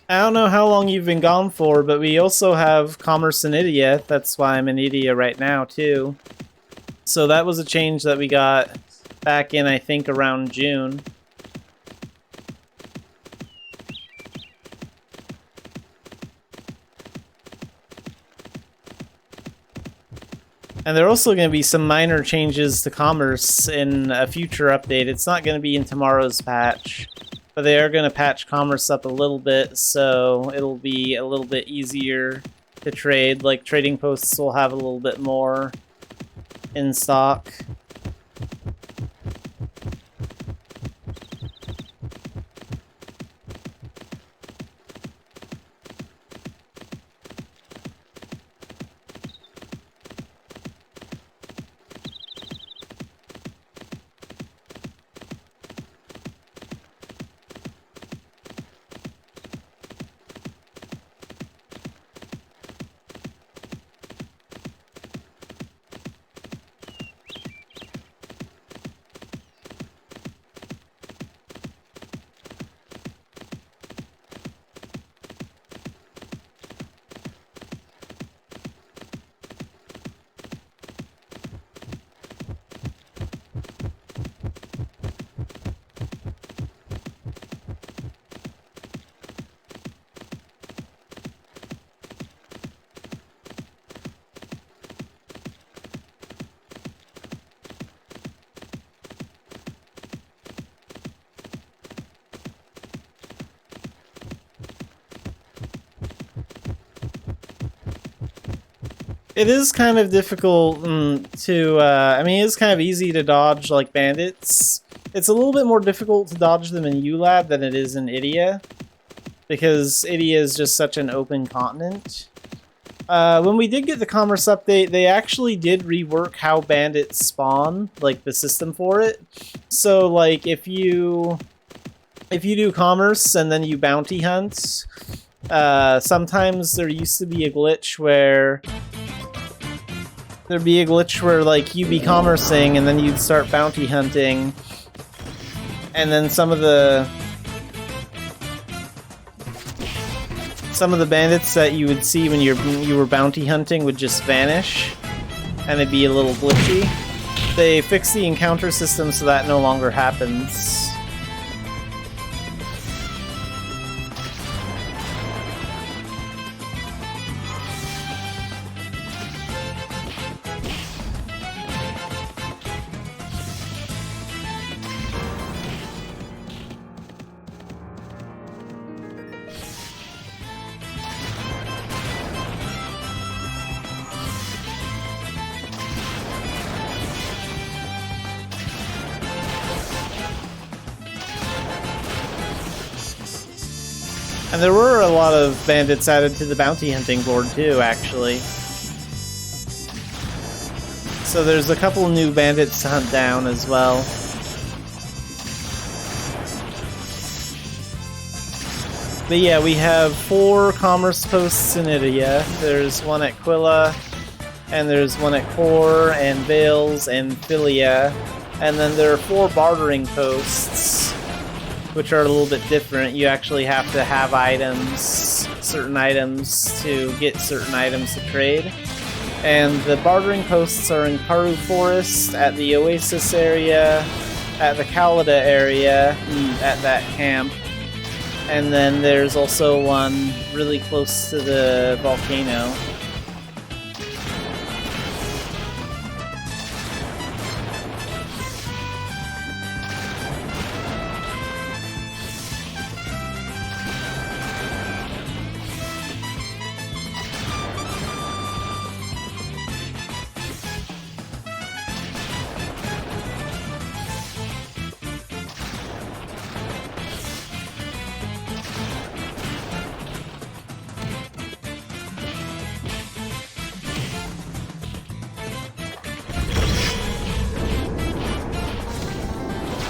I don't know how long you've been gone for, but we also have Commerce in Idia. That's why I'm in Idia right now, too. So that was a change that we got back in, I think, around June. And there are also going to be some minor changes to Commerce in a future update. It's not going to be in tomorrow's patch, but they are going to patch Commerce up a little bit, so it'll be a little bit easier to trade. Like, trading posts will have a little bit more in stock. It is kind of difficult to, I mean, it's kind of easy to dodge, like, bandits. It's a little bit more difficult to dodge them in ULAB than it is in Idia, because Idia is just such an open continent. When we did get the Commerce update, they actually did rework how bandits spawn, like, the system for it. So, like, if you do Commerce and then you bounty hunt, sometimes there used to be a glitch where like, you'd be commercing and then you'd start bounty hunting, and then some of the some of the bandits that you would see when you were bounty hunting would just vanish, and it'd be a little glitchy. They fixed the encounter system so that no longer happens. And there were a lot of bandits added to the bounty hunting board too, actually. So there's a couple new bandits to hunt down as well. But yeah, we have 4 commerce posts in Idia. There's one at Quilla, and there's one at Kor, and Vales, and Philia. And then there are 4 bartering posts, which are a little bit different. You actually have to have items, certain items, to get certain items to trade. And the bartering posts are in Karu Forest, at the Oasis area, at the Khalida area, at that camp. And then there's also one really close to the volcano.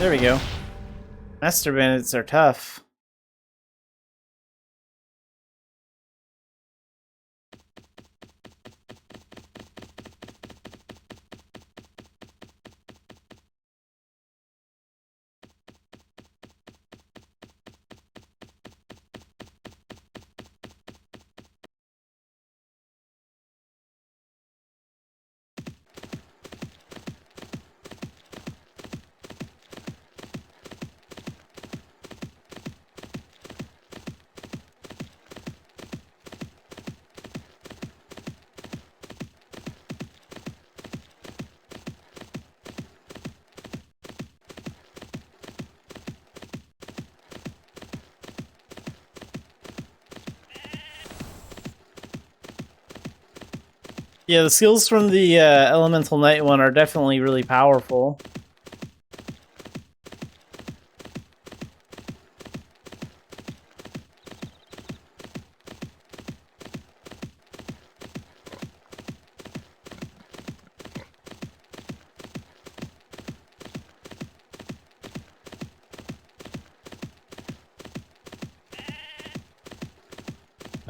There we go. Master bandits are tough. Yeah, the skills from the Elemental Knight one are definitely really powerful.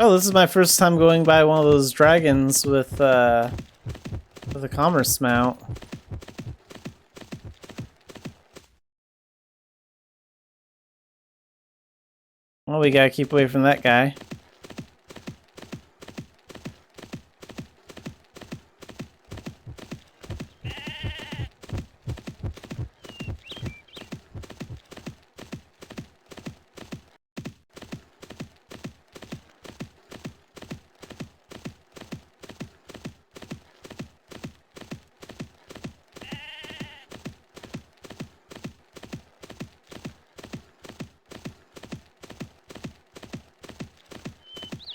Oh, this is my first time going by one of those dragons with a commerce mount. Well, we gotta keep away from that guy.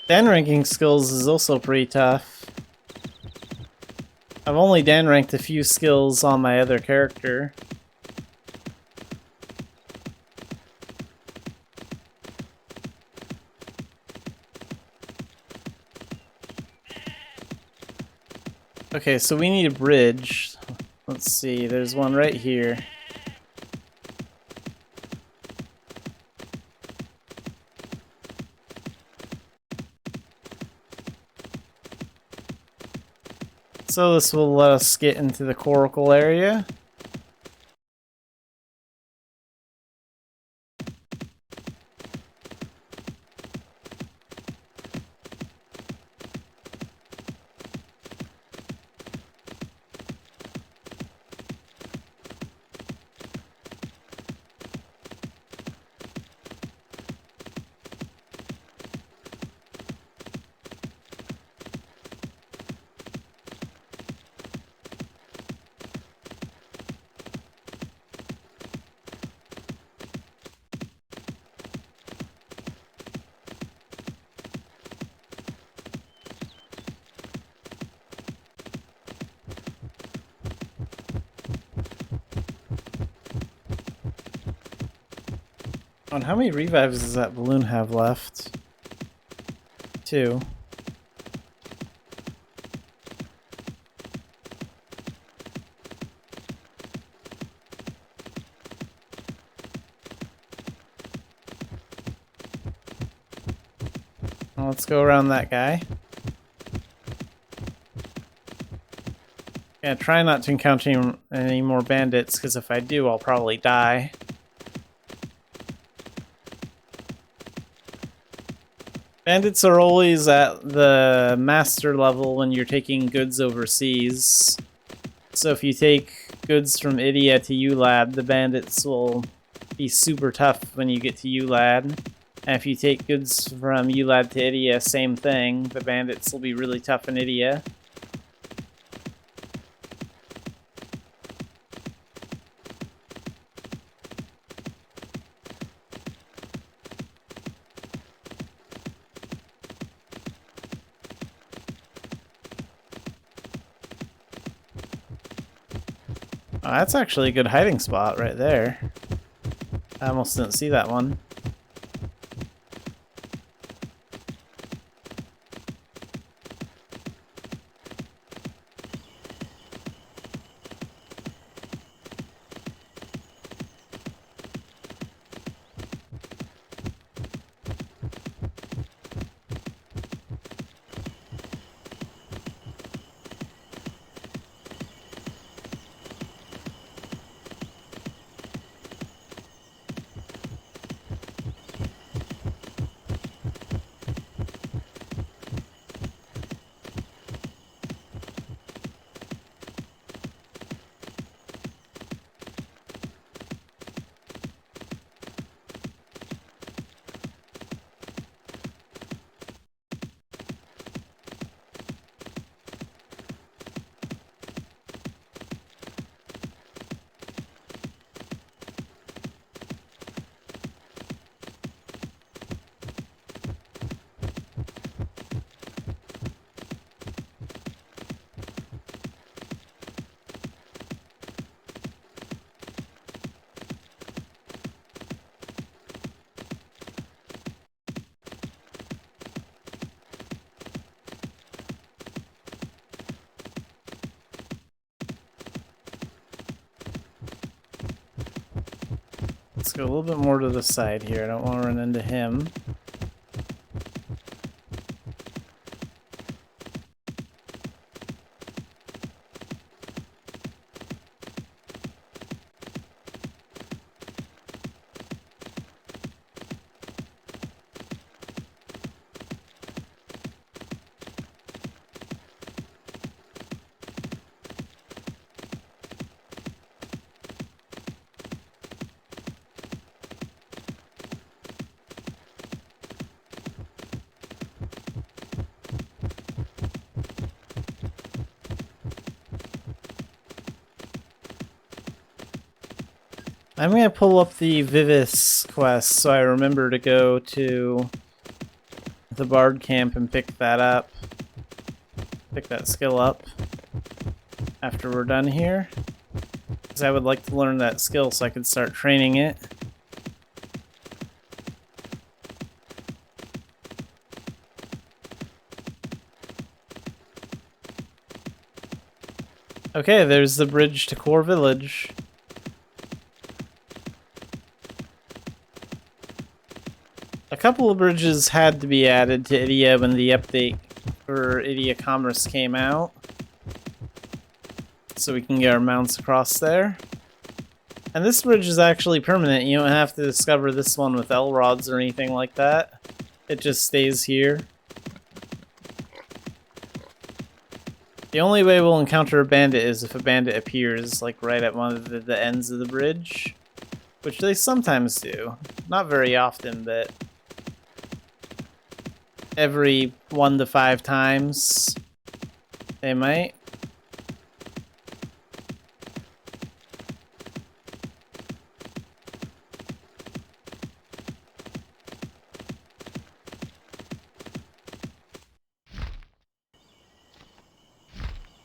Dan ranking skills is also pretty tough. I've only Dan ranked a few skills on my other character. Okay, so we need a bridge. Let's see, there's one right here. So this will let us get into the coracle area. And how many revives does that balloon have left? 2. Well, let's go around that guy. Yeah, try not to encounter any more bandits, because if I do, I'll probably die. Bandits are always at the master level when you're taking goods overseas. So if you take goods from Idia to ULAD, the bandits will be super tough when you get to ULAD. And if you take goods from ULAD to Idia, same thing. The bandits will be really tough in Idia. Oh, that's actually a good hiding spot right there. I almost didn't see that one. Let's go a little bit more to the side here. I don't want to run into him. I'm gonna pull up the Vivis quest so I remember to go to the Bard camp and pick that up. Pick that skill up after we're done here. Because I would like to learn that skill so I can start training it. Okay, there's the bridge to Core Village. A couple of bridges had to be added to Idia when the update for Idia Commerce came out. So we can get our mounts across there. And this bridge is actually permanent. You don't have to discover this one with L-rods or anything like that. It just stays here. The only way we'll encounter a bandit is if a bandit appears like right at one of the ends of the bridge. Which they sometimes do. Not very often, but every 1 to 5 times they might.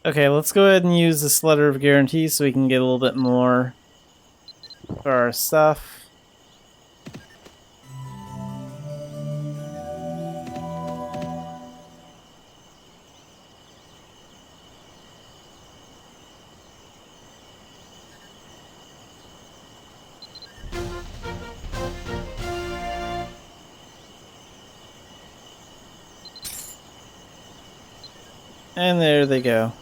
Okay, let's go ahead and use this letter of guarantee so we can get a little bit more for our stuff. And there they go.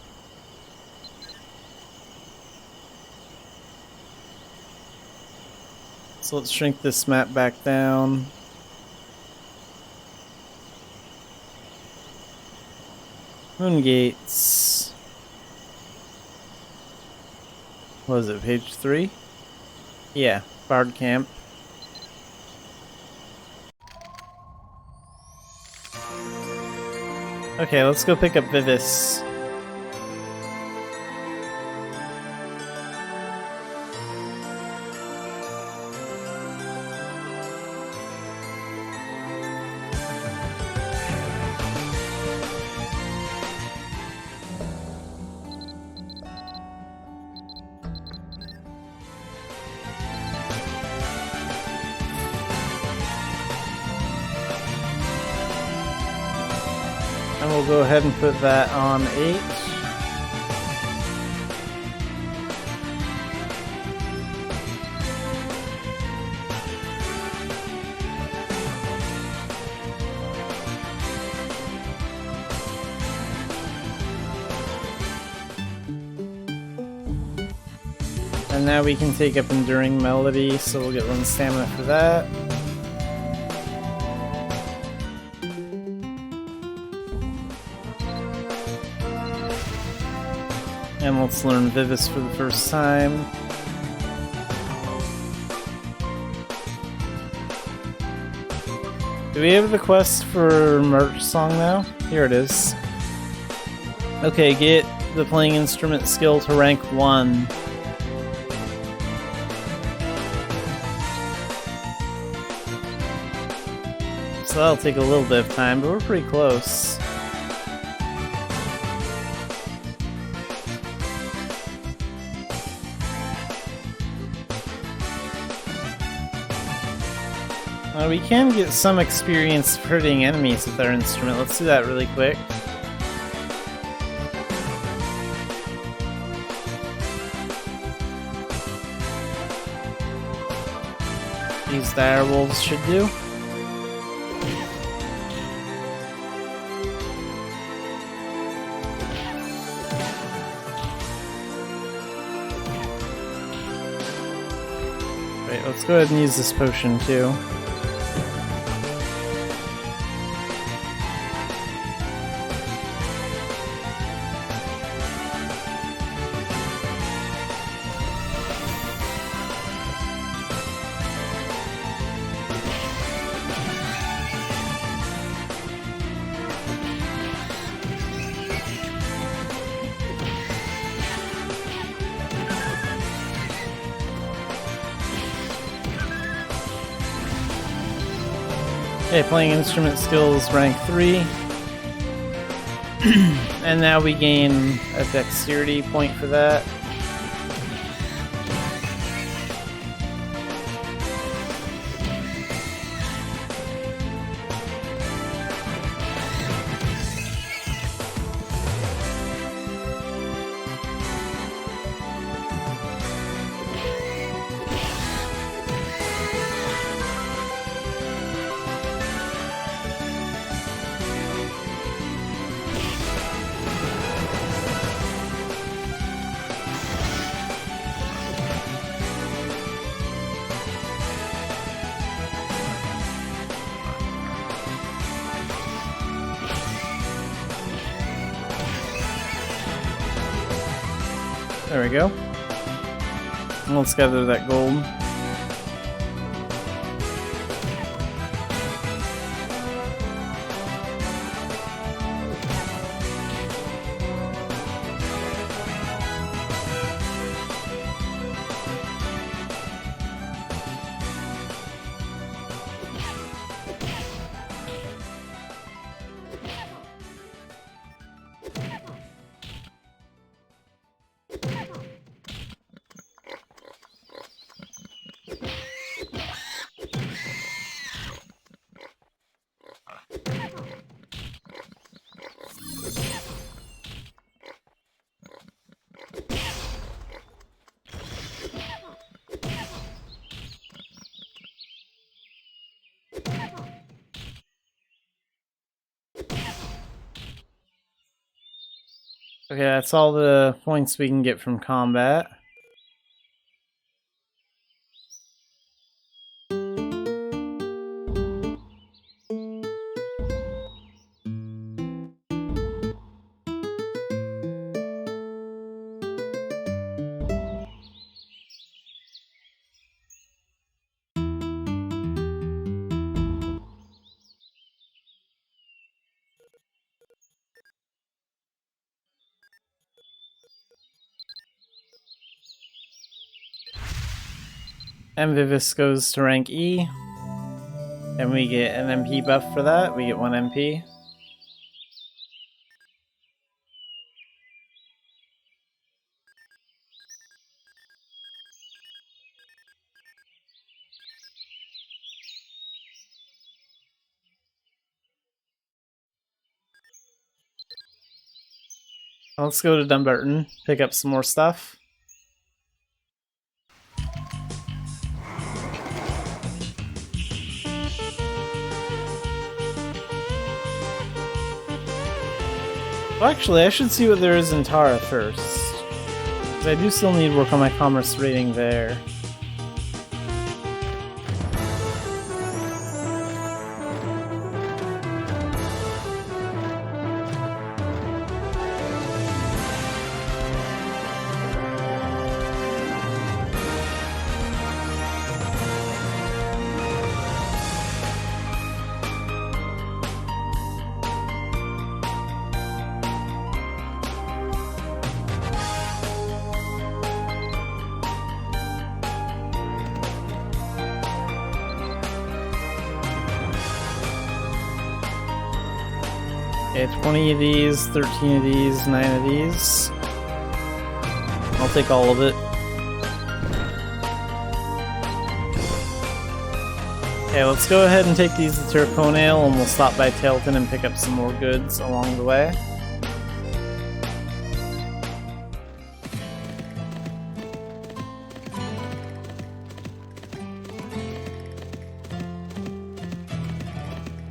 So let's shrink this map back down. Moon gates. What is it, page 3? Yeah, Bard Camp. Okay, let's go pick up Vivis. And we'll go ahead and put that on 8. And now we can take up Enduring Melody, so we'll get 1 stamina for that. And let's learn Vivis for the first time. Do we have the quest for Merch Song now? Here it is. Okay, get the playing instrument skill to rank 1. So that'll take a little bit of time, but we're pretty close. We can get some experience hurting enemies with our instrument. Let's do that really quick. These direwolves should do. Right, let's go ahead and use this potion too. Okay, playing instrument skills rank 3. And now we gain a dexterity point for that. There we go. And let's gather that gold. Okay, that's all the points we can get from combat. And Vivis goes to rank E. And we get an MP buff for that. We get 1 MP. Let's go to Dumbarton, pick up some more stuff. Well, actually, I should see what there is in Tara first. Because I do still need work on my commerce rating there. Okay, 20 of these, 13 of these, 9 of these. I'll take all of it. Okay, let's go ahead and take these to Turconale, and we'll stop by Tailton and pick up some more goods along the way.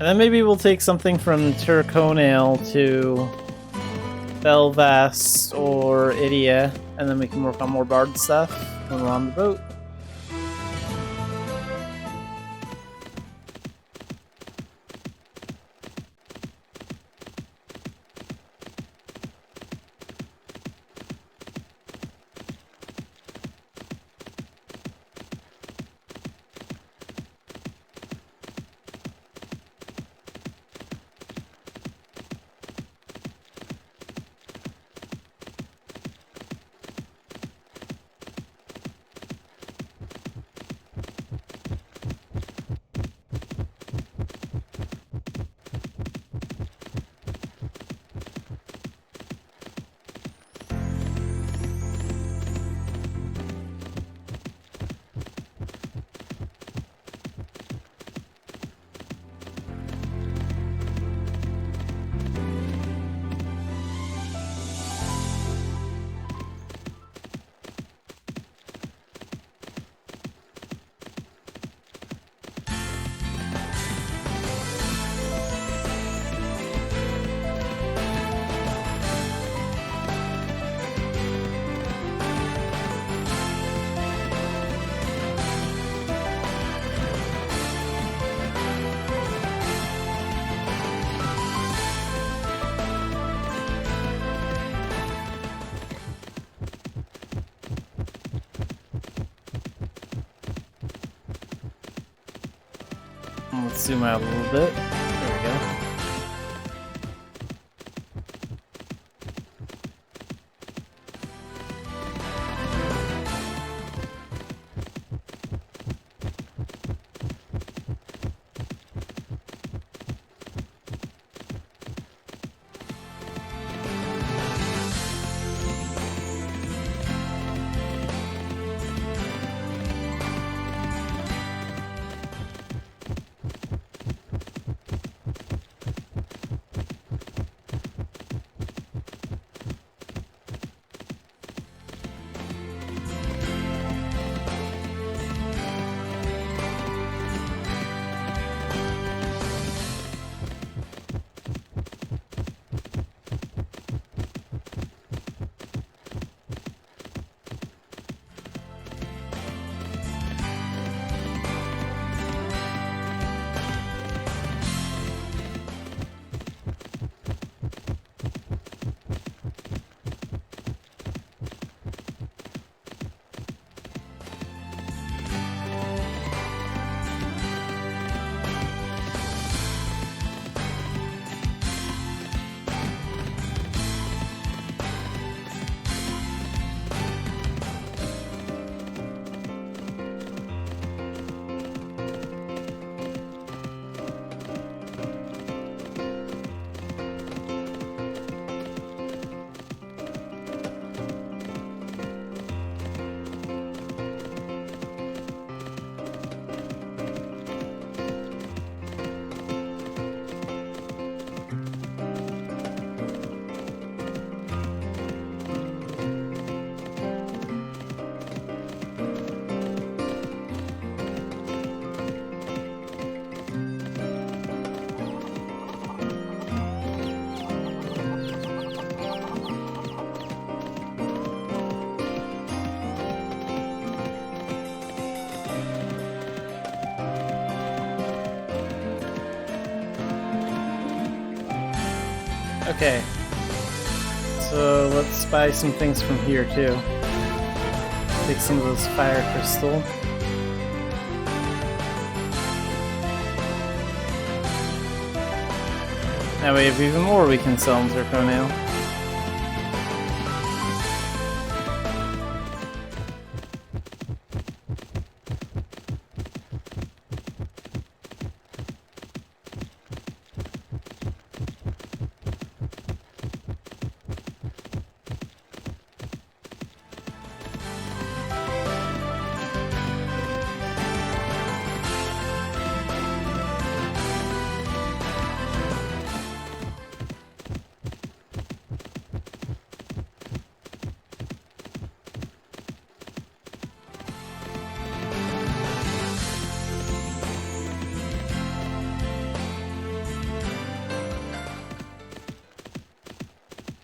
And then maybe we'll take something from Turconale to Belvast or Idia, and then we can work on more Bard stuff when we're on the boat. Let's zoom out a little bit. There we go. Okay. So let's buy some things from here too. Take some of those fire crystal. Now we have even more we can sell in Zirconale.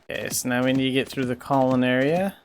Okay, so now we need to get through the colon area.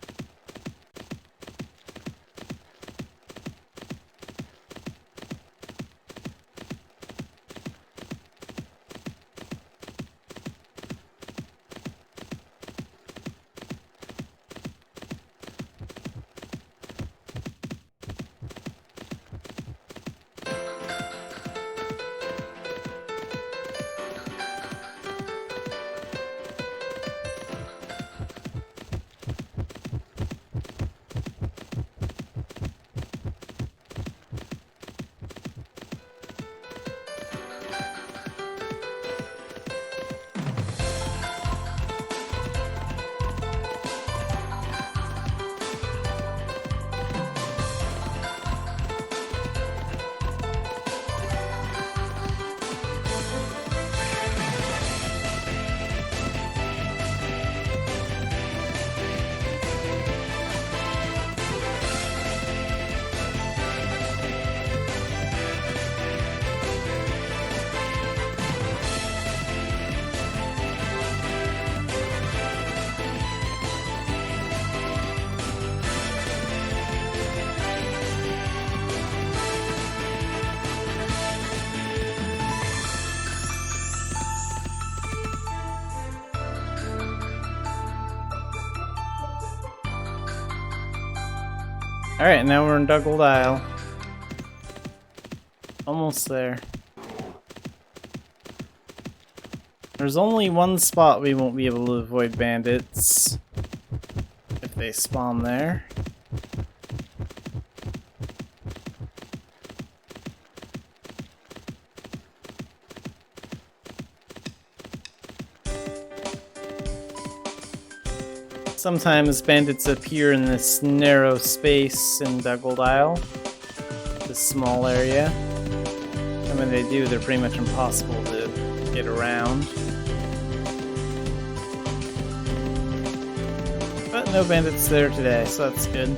Alright, now we're in Dugald Isle. Almost there. There's only one spot we won't be able to avoid bandits if they spawn there. Sometimes bandits appear in this narrow space in Dugald Isle, this small area, and when they do, they're pretty much impossible to get around. But no bandits there today, so that's good.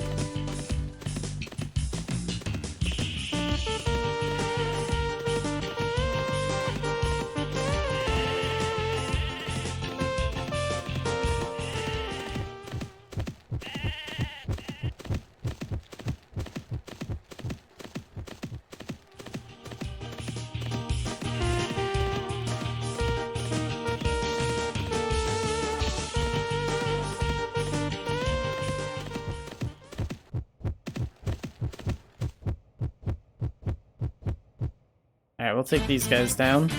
Alright, we'll take these guys down.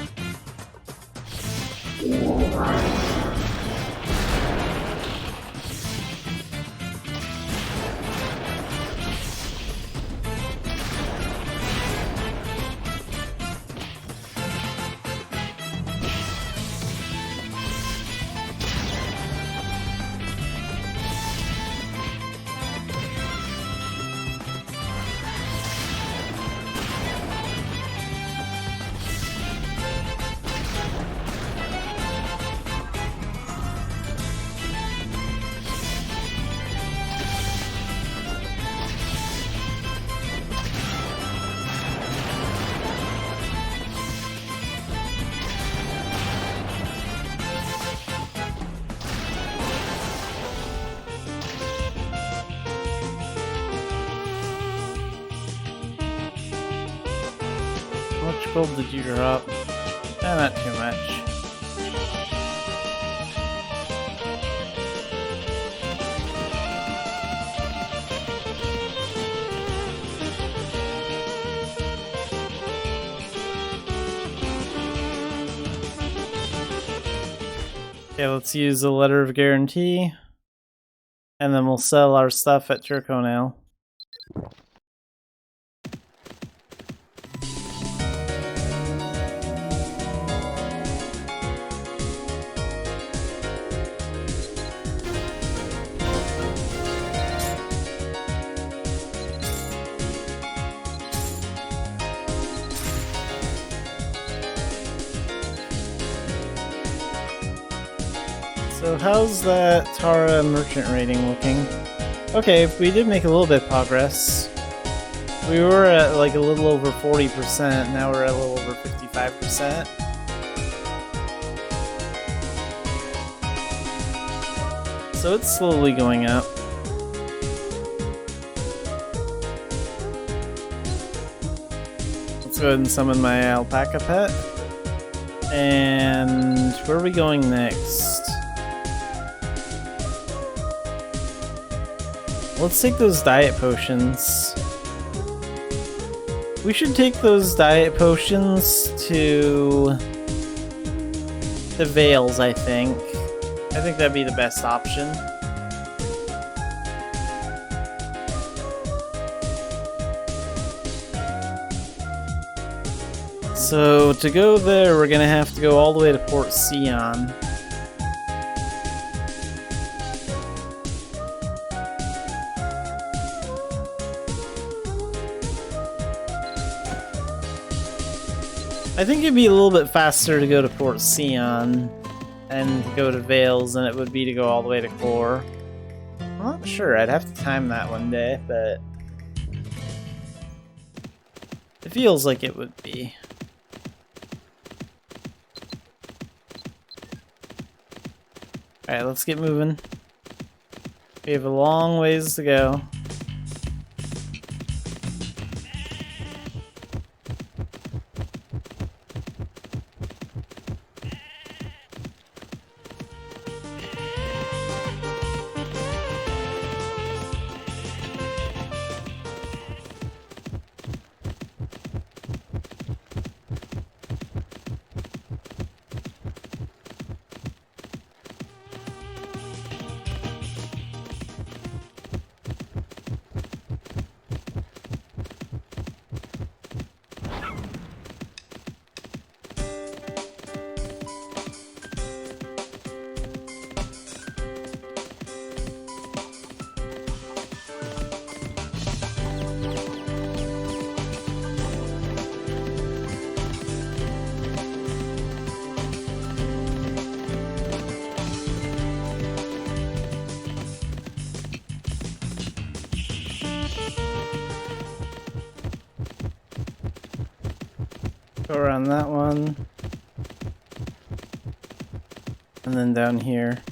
How much gold did you drop? Not too much. Okay, let's use a letter of guarantee. And then we'll sell our stuff at Turconale. So how's that Tara merchant rating looking? Okay, we did make a little bit of progress. We were at like a little over 40%, now we're at a little over 55%. So it's slowly going up. Let's go ahead and summon my alpaca pet. And where are we going next? Let's take those diet potions. We should take those diet potions to the Vales, I think. I think that'd be the best option. So to go there, we're gonna have to go all the way to Port Sion. I think it'd be a little bit faster to go to Port Sion and go to Vales than it would be to go all the way to Core. I'm not sure, I'd have to time that one day, but it feels like it would be. Alright, let's get moving. We have a long ways to go. Go around that one. And then down here.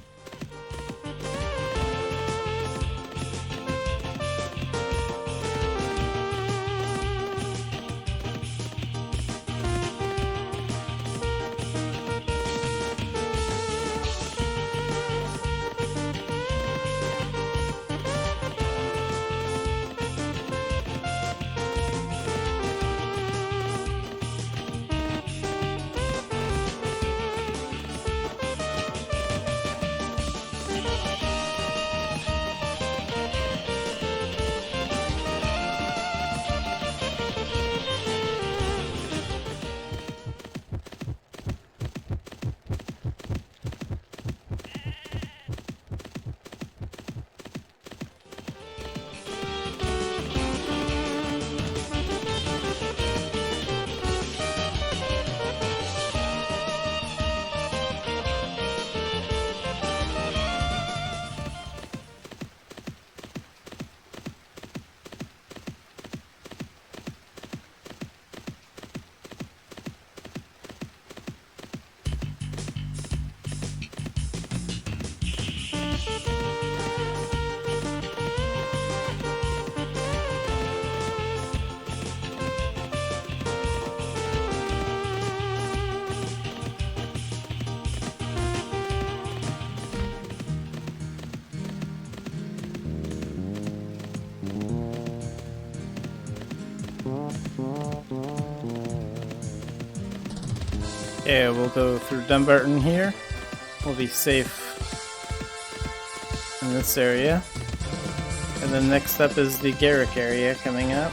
Yeah, we'll go through Dumbarton here. We'll be safe in this area. And then next up is the Garrick area coming up.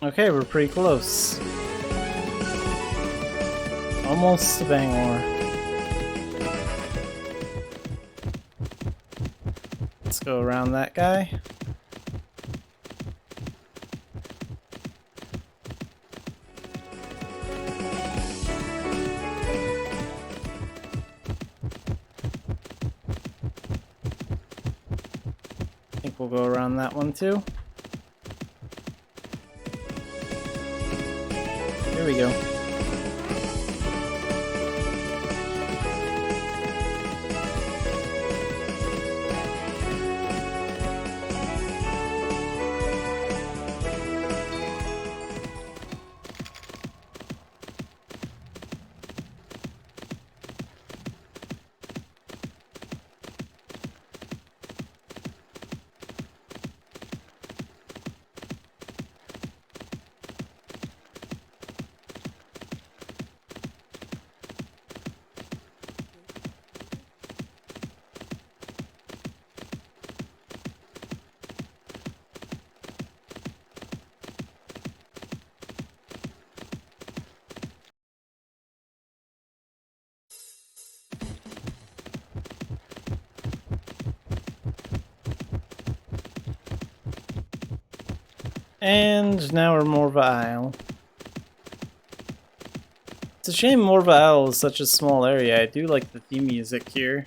Okay, we're pretty close. Almost to Bangor. Let's go around that guy. I think we'll go around that one too. Here we go. And now we're Morva Isle. It's a shame Morva Isle is such a small area. I do like the theme music here.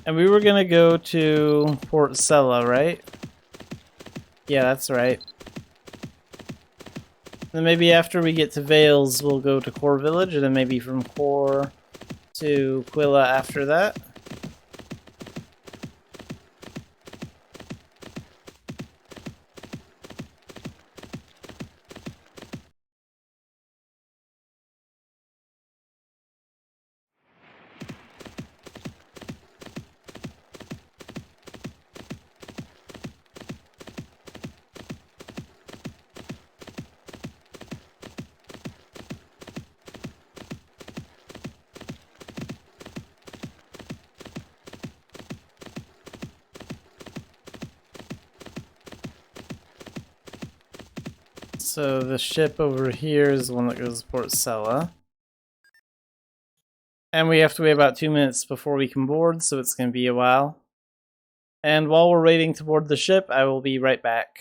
And we were gonna go to Port Sella, right? Yeah, that's right. Then maybe after we get to Vales, we'll go to Core Village, and then maybe from Core to Quilla after that. So the ship over here is the one that goes to Port Sella. And we have to wait about 2 minutes before we can board, so it's going to be a while. And while we're waiting to board the ship, I will be right back.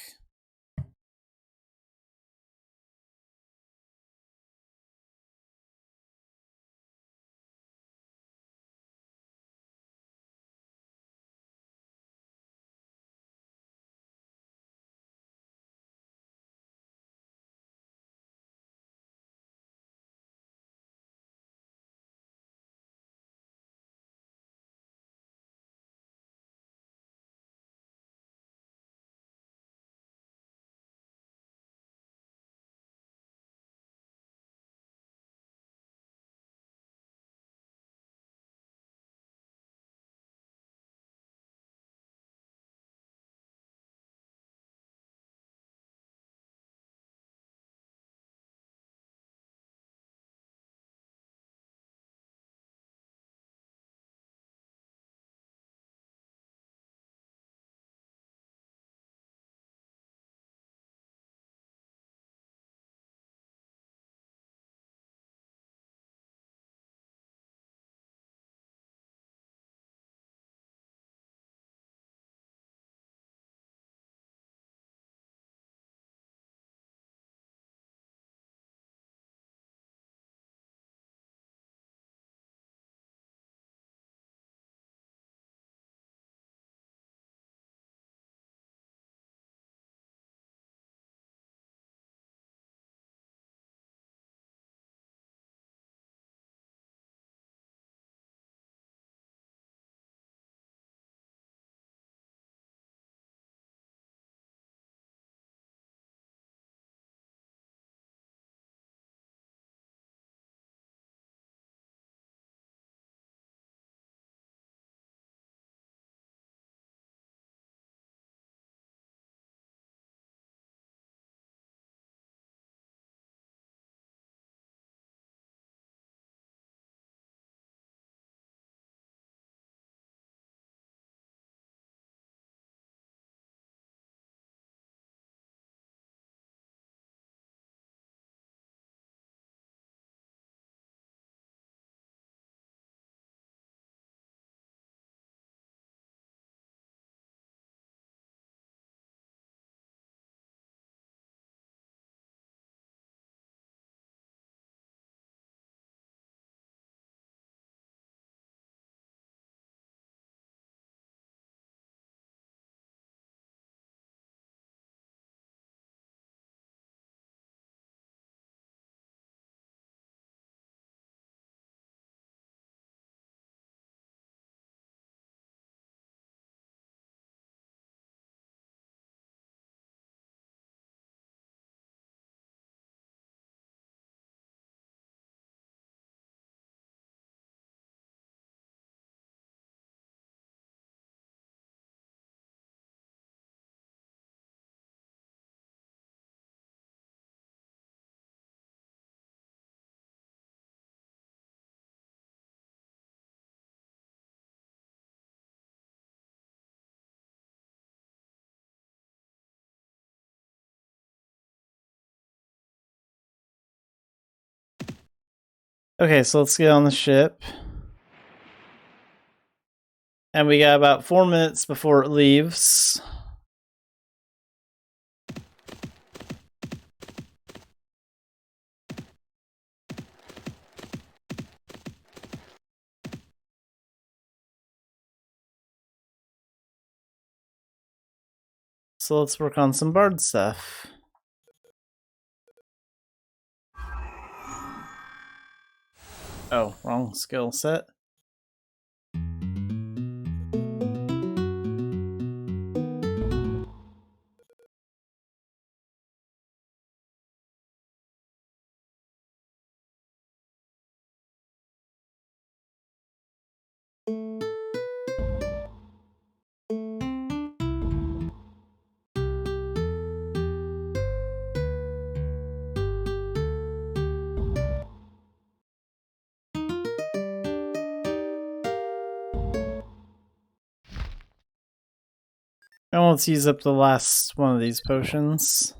Okay, so let's get on the ship. And we got about 4 minutes before it leaves. So let's work on some bard stuff. Oh, wrong skill set. And let's use up the last one of these potions.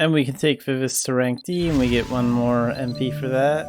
And we can take Vivis to rank D, and we get one more MP for that.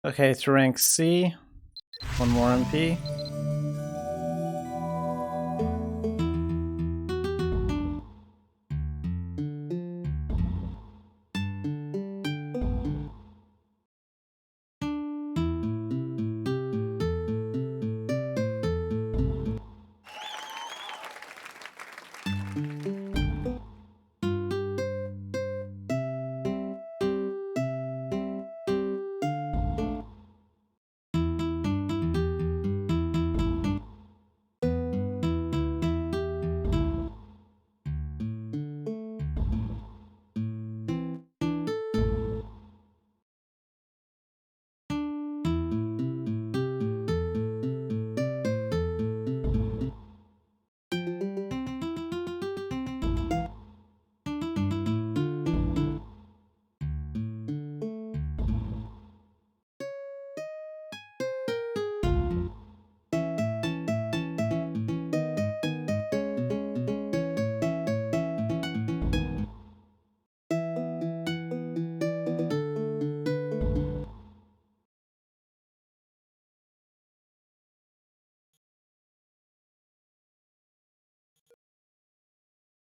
Okay, to rank C, one more MP.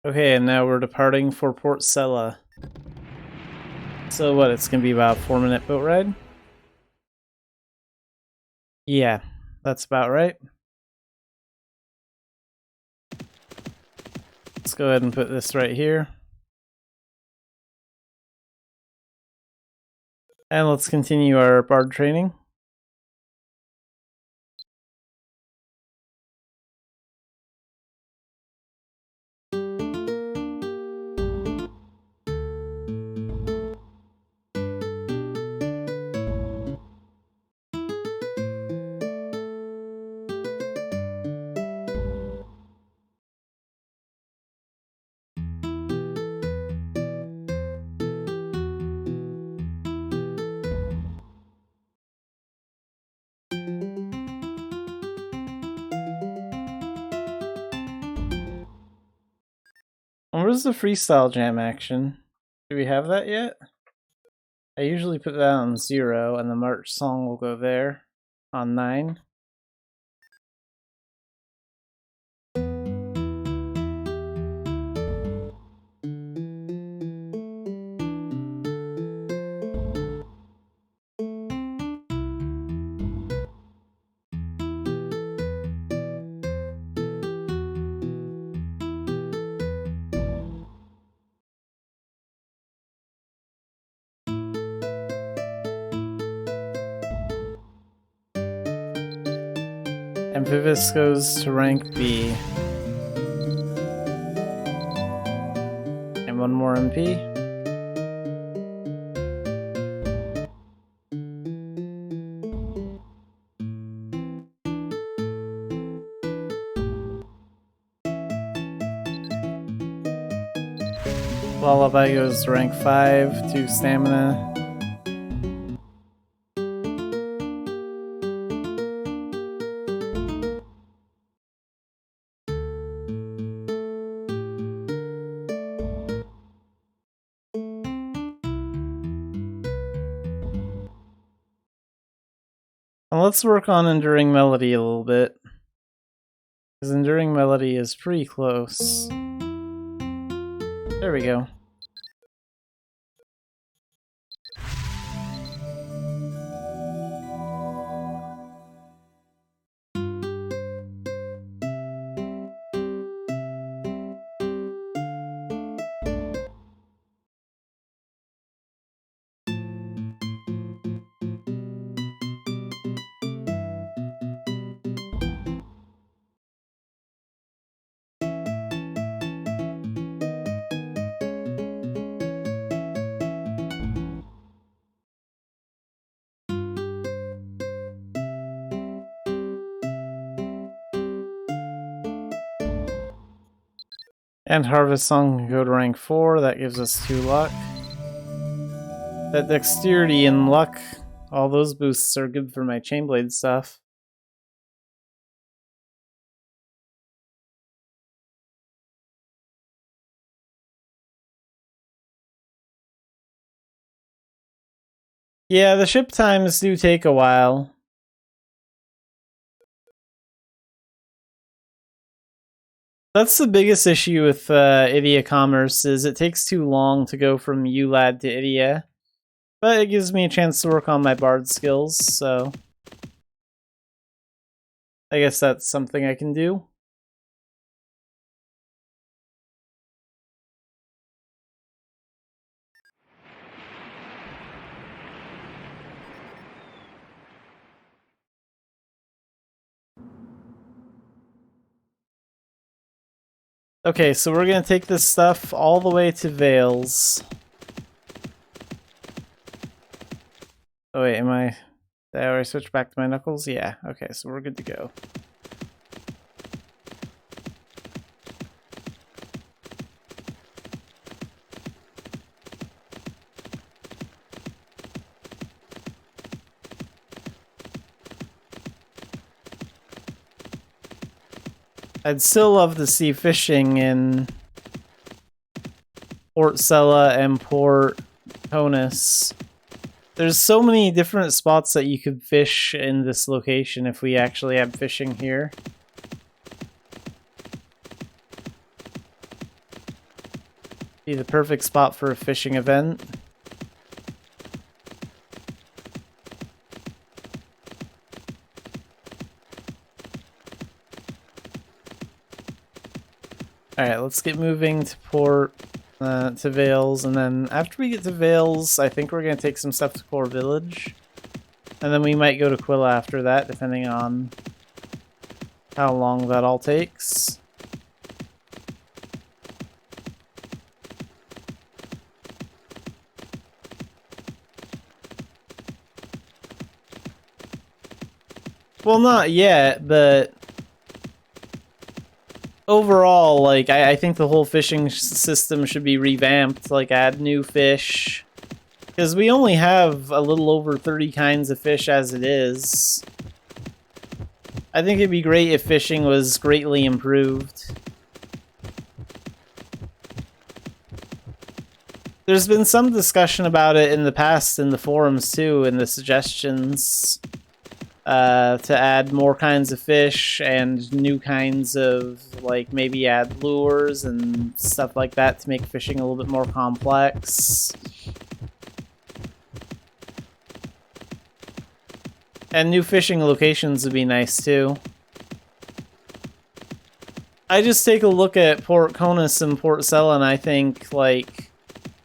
Okay, and now we're departing for Port Sella. So what, it's gonna be about a 4-minute boat ride? Yeah, that's about right. Let's go ahead and put this right here. And let's continue our bard training. And where's the freestyle jam action? Do we have that yet? I usually put that on 0, and the March song will go there on 9. And Vivis goes to rank B. And one more MP. Lullaby goes to rank 5, 2 stamina. And let's work on Enduring Melody a little bit, because Enduring Melody is pretty close. There we go. And Harvest Song can go to rank 4, that gives us 2 luck. That Dexterity and Luck, all those boosts are good for my Chainblade stuff. Yeah, the ship times do take a while. That's the biggest issue with Idia Commerce, is it takes too long to go from ULAD to Idia. But it gives me a chance to work on my bard skills, so I guess that's something I can do. Okay, so we're gonna take this stuff all the way to Vales. Oh wait, did I already switch back to my knuckles? Yeah, okay, so we're good to go. I'd still love to see fishing in Port Sella and Port Conus. There's so many different spots that you could fish in this location if we actually had fishing here. Be the perfect spot for a fishing event. Alright, let's get moving to to Vales, and then after we get to Vales, I think we're going to take some stuff to Core Village. And then we might go to Quilla after that, depending on how long that all takes. Well, not yet, but overall, like, I think the whole fishing system should be revamped, like, add new fish. Because we only have a little over 30 kinds of fish as it is. I think it'd be great if fishing was greatly improved. There's been some discussion about it in the past in the forums too, in the suggestions. To add more kinds of fish and new kinds of, like, maybe add lures and stuff like that to make fishing a little bit more complex. And new fishing locations would be nice too. I just take a look at Port Conus and Port Sella and I think, like,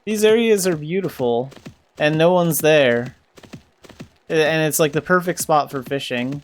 these areas are beautiful and no one's there. And it's like the perfect spot for fishing.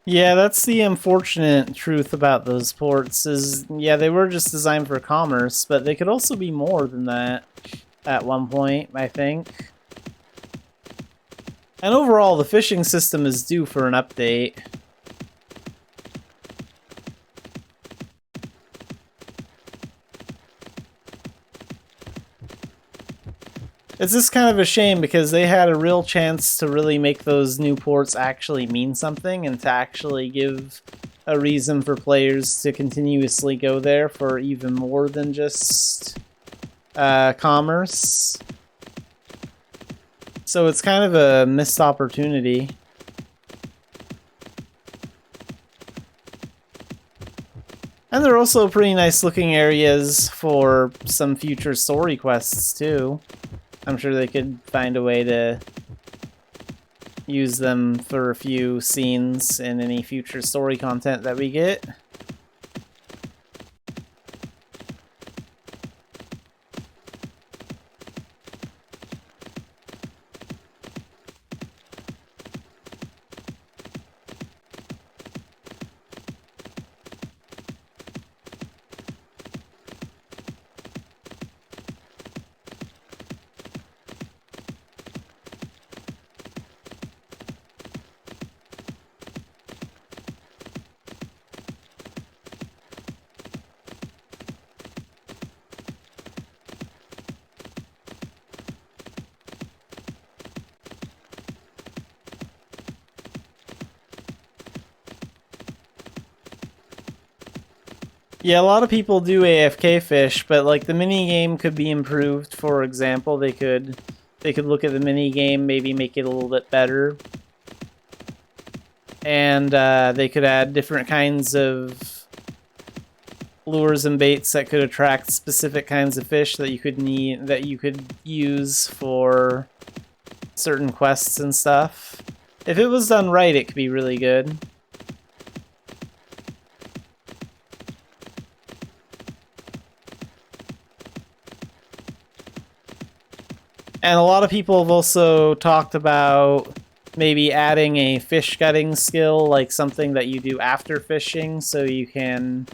Yeah, that's the unfortunate truth about those ports is, yeah, they were just designed for commerce, but they could also be more than that at one point, I think. And overall, the fishing system is due for an update. It's just kind of a shame because they had a real chance to really make those new ports actually mean something and to actually give a reason for players to continuously go there for even more than just commerce. So it's kind of a missed opportunity. And there are also pretty nice looking areas for some future story quests too. I'm sure they could find a way to use them for a few scenes in any future story content that we get. Yeah, a lot of people do AFK fish, but like the mini game could be improved. For example, they could look at the mini game, maybe make it a little bit better, and they could add different kinds of lures and baits that could attract specific kinds of fish that you could use for certain quests and stuff. If it was done right, it could be really good. And a lot of people have also talked about maybe adding a fish gutting skill, like something that you do after fishing, so you can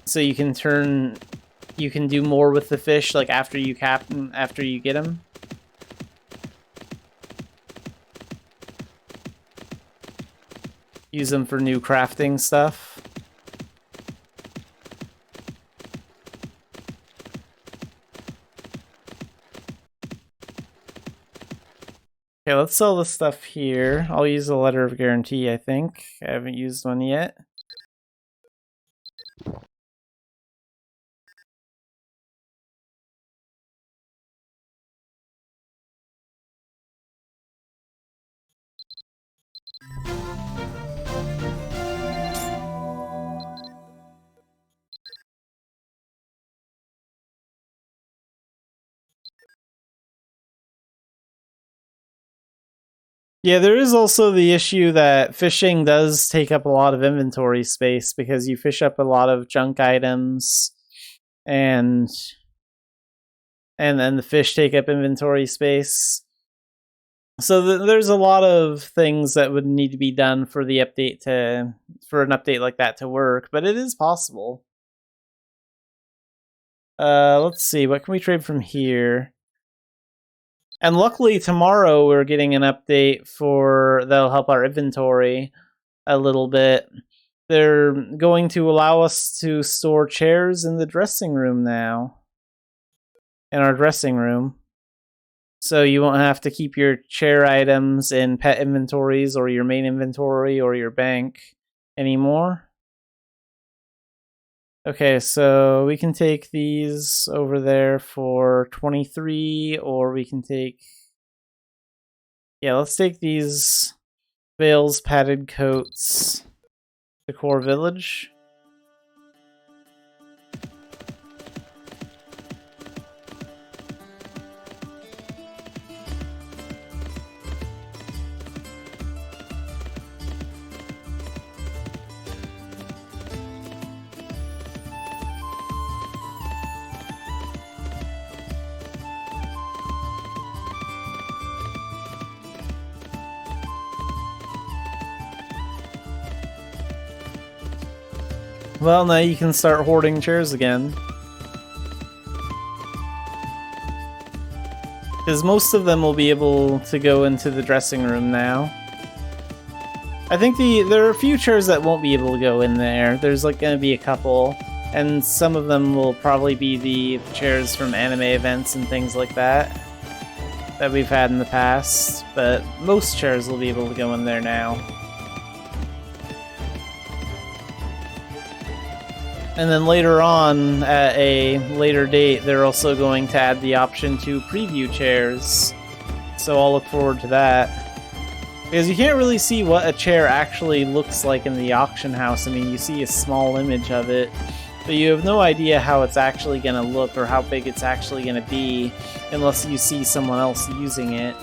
do more with the fish, like after you get them. Use them for new crafting stuff. Okay, let's sell this stuff here. I'll use a letter of guarantee, I think. I haven't used one yet. Yeah, there is also the issue that fishing does take up a lot of inventory space because you fish up a lot of junk items, and then the fish take up inventory space. So there's a lot of things that would need to be done for the update for an update like that to work, but it is possible. Let's see, what can we trade from here? And luckily tomorrow we're getting an update that'll help our inventory a little bit. They're going to allow us to store chairs in the dressing room now. In our dressing room. So you won't have to keep your chair items in pet inventories or your main inventory or your bank anymore. Okay, so we can take these over there for 23, or we can take... Yeah, let's take these veils, padded coats to Core Village. Well, now you can start hoarding chairs again. Because most of them will be able to go into the dressing room now. I think there are a few chairs that won't be able to go in there. There's like going to be a couple. And some of them will probably be the chairs from anime events and things like that we've had in the past. But most chairs will be able to go in there now. And then later on, at a later date, they're also going to add the option to preview chairs. So I'll look forward to that. Because you can't really see what a chair actually looks like in the auction house. I mean, you see a small image of it. but you have no idea how it's actually going to look or how big it's actually going to be unless you see someone else using it.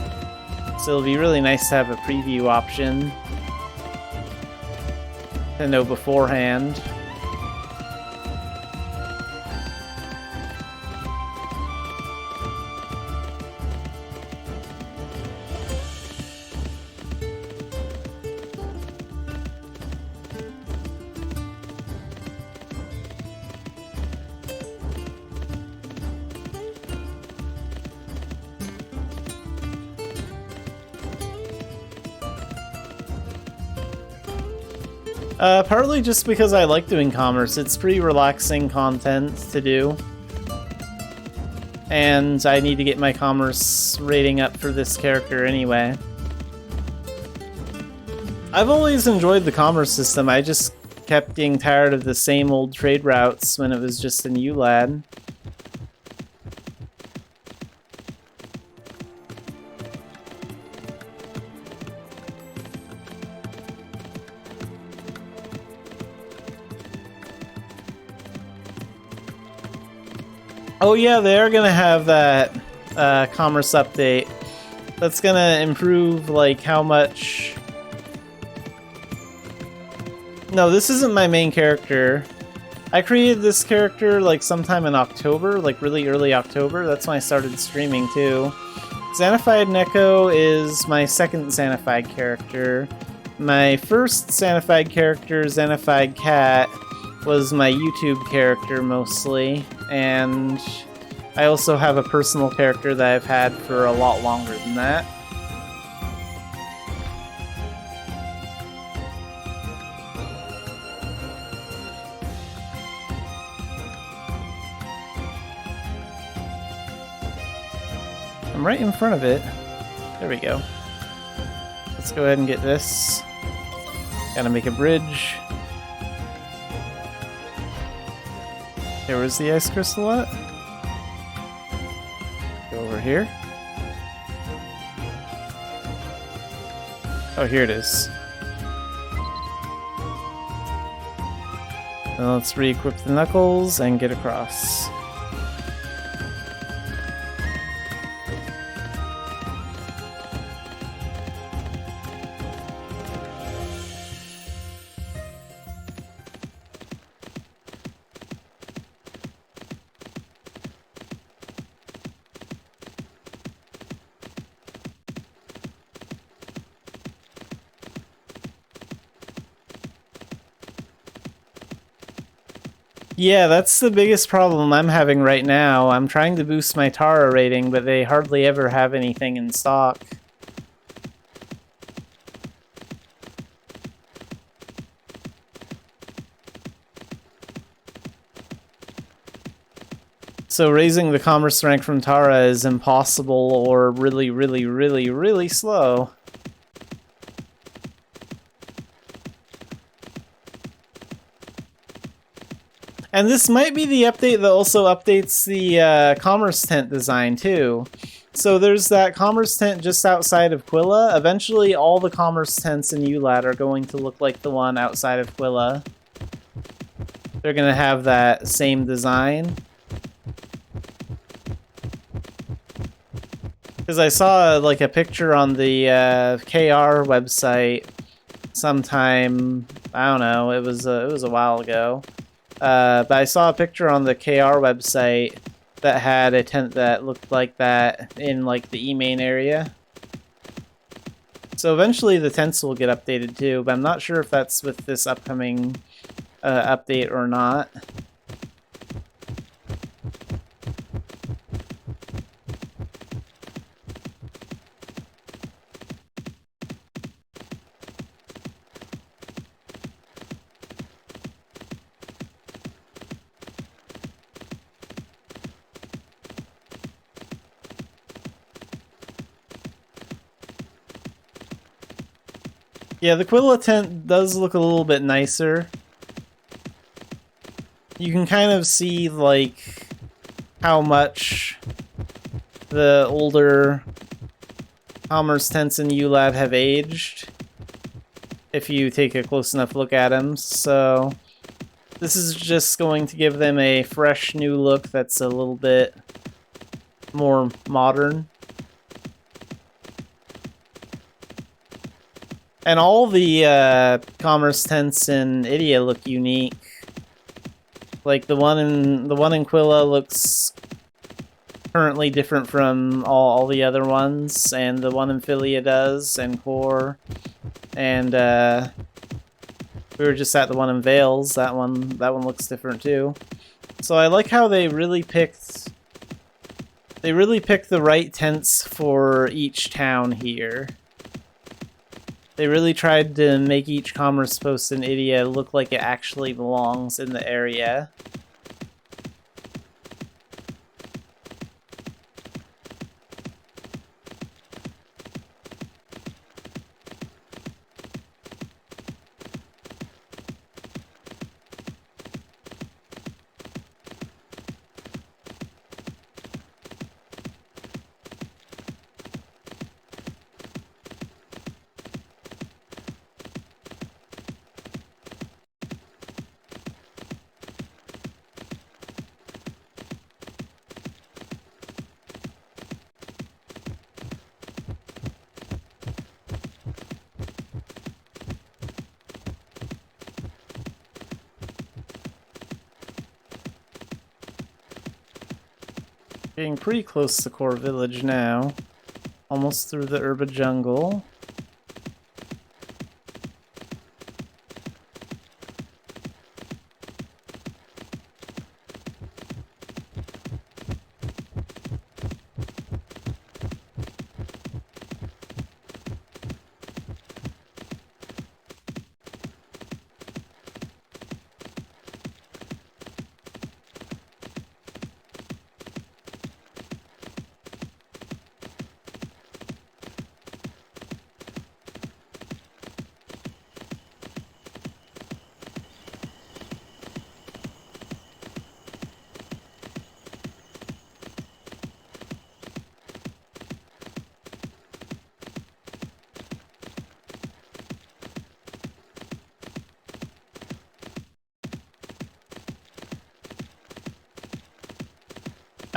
So it'll be really nice to have a preview option to know beforehand. Partly just because I like doing commerce. It's pretty relaxing content to do. And I need to get my commerce rating up for this character anyway. I've always enjoyed the commerce system, I just kept getting tired of the same old trade routes when it was just in ULAD. Oh yeah, they are gonna have that commerce update. That's gonna improve, like, how much... No, this isn't my main character. I created this character, like, sometime in October, like, really early October. That's when I started streaming, too. Xanafiedneko is my second Xanafied character. My first Xanafied character, Xanafied Cat, was my YouTube character, mostly. And I also have a personal character that I've had for a lot longer than that. I'm right in front of it. There we go. Let's go ahead and get this. Gotta make a bridge. There was the ice crystal at. Go over here. Oh, here it is. Now let's re-equip the knuckles and get across. Yeah, that's the biggest problem I'm having right now. I'm trying to boost my Tara rating, but they hardly ever have anything in stock. So raising the commerce rank from Tara is impossible or really, really, really, really slow. And this might be the update that also updates the commerce tent design too. So there's that commerce tent just outside of Quilla. Eventually all the commerce tents in ULAD are going to look like the one outside of Quilla. They're going to have that same design. Because I saw like a picture on the KR website sometime, I don't know, it was a while ago. But I saw a picture on the KR website that had a tent that looked like that in like the E-main area. So eventually the tents will get updated too, but I'm not sure if that's with this upcoming update or not. Yeah, the Quilla tent does look a little bit nicer. You can kind of see, like, how much the older commerce tents in ULAD have aged, if you take a close enough look at them. So This is just going to give them a fresh new look that's a little bit more modern. And all the commerce tents in Idia look unique. Like the one in Quilla looks currently different from all the other ones, and the one in Philia does, and Core, and we were just at the one in Vales. That one looks different too. So I like how they really picked the right tents for each town here. They really tried to make each commerce post in Idia look like it actually belongs in the area. Getting pretty close to Core Village now. Almost through the urban jungle.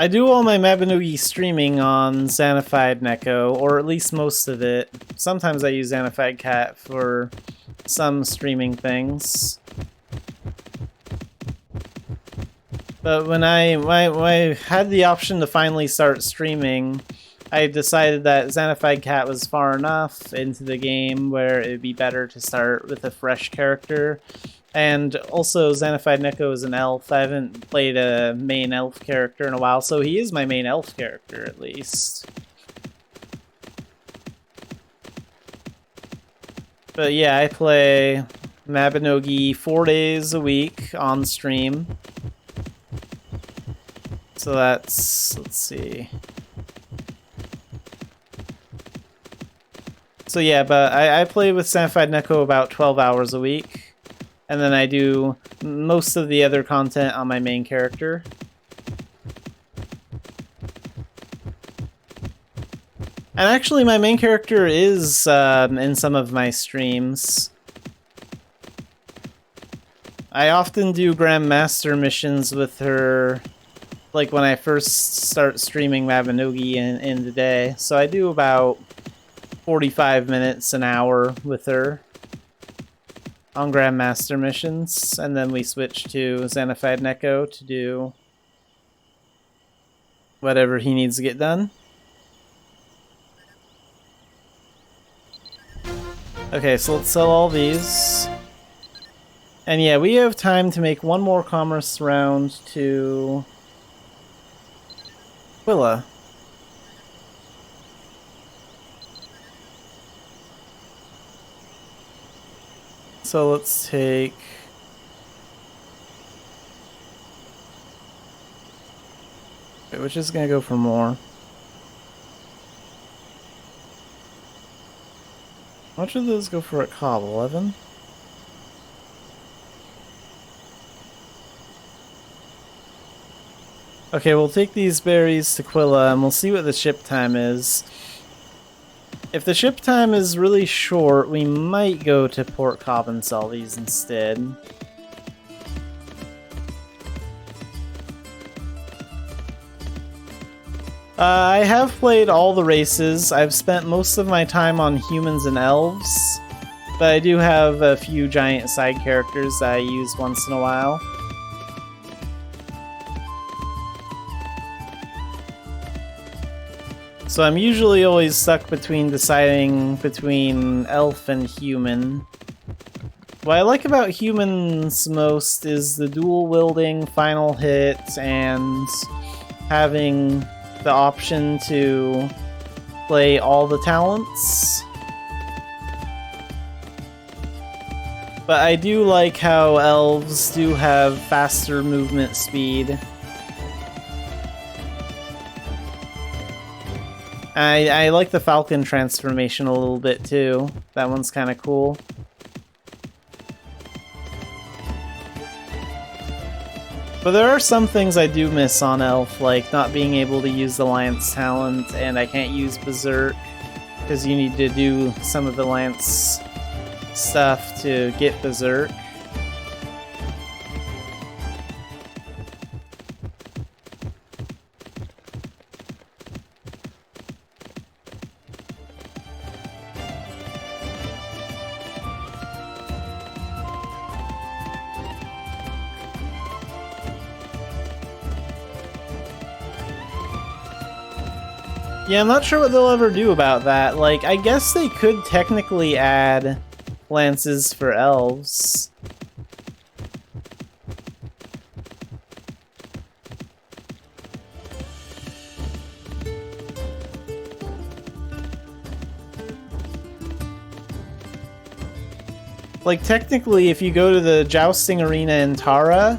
I do all my Mabinogi streaming on Xanafiedneko, or at least most of it. Sometimes I use Xanafied for some streaming things. But when I had the option to finally start streaming, I decided that Xanafied was far enough into the game where it would be better to start with a fresh character. And also, Xanafiedneko is an elf. I haven't played a main elf character in a while, so he is my main elf character, at least. But yeah, I play Mabinogi 4 days a week on stream. So that's... let's see... So yeah, but I play with Xanafiedneko about 12 hours a week. And then I do most of the other content on my main character. And actually, my main character is in some of my streams. I often do Grandmaster missions with her, like when I first start streaming Mabinogi in the day. So I do about 45 minutes, an hour with her on Grandmaster missions, and then we switch to Xanafiedneko to do whatever he needs to get done. Okay, so let's sell all these. And yeah, we have time to make one more commerce round to Quilla. So let's take... okay, which is gonna go for more. How much of those go for at Cobb? 11? Okay, we'll take these berries to Quilla and we'll see what the ship time is. If the ship time is really short, we might go to Port Cobb and sell these instead. I have played all the races. I've spent most of my time on humans and elves, but I do have a few giant side characters that I use once in a while. So I'm usually always stuck between deciding between elf and human. What I like about humans most is the dual wielding, final hit, and having the option to play all the talents. But I do like how elves do have faster movement speed. I like the falcon transformation a little bit too. That one's kind of cool. But there are some things I do miss on Elf, like not being able to use the Lance talent, and I can't use Berserk, because you need to do some of the Lance stuff to get Berserk. Yeah, I'm not sure what they'll ever do about that. Like, I guess they could technically add lances for elves. Like, technically, if you go to the jousting arena in Tara,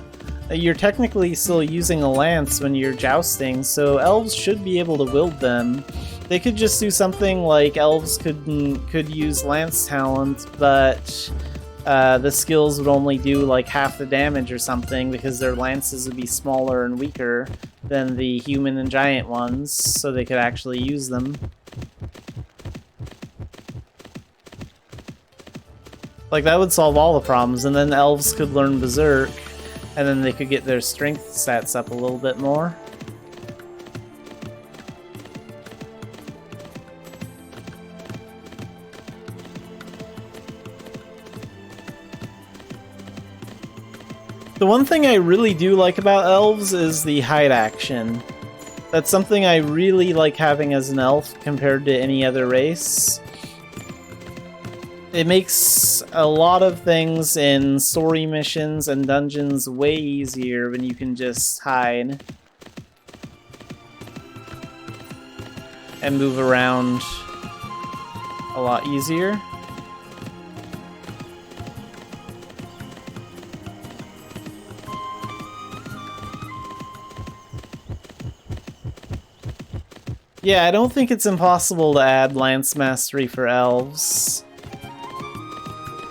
you're technically still using a lance when you're jousting, so elves should be able to wield them. They could just do something like elves could use lance talent, but the skills would only do like half the damage or something because their lances would be smaller and weaker than the human and giant ones, so they could actually use them. Like, that would solve all the problems, and then elves could learn Berserk, and then they could get their strength stats up a little bit more. The one thing I really do like about elves is the hide action. That's something I really like having as an elf compared to any other race. It makes a lot of things in story missions and dungeons way easier when you can just hide and move around a lot easier. Yeah, I don't think it's impossible to add Lance Mastery for elves.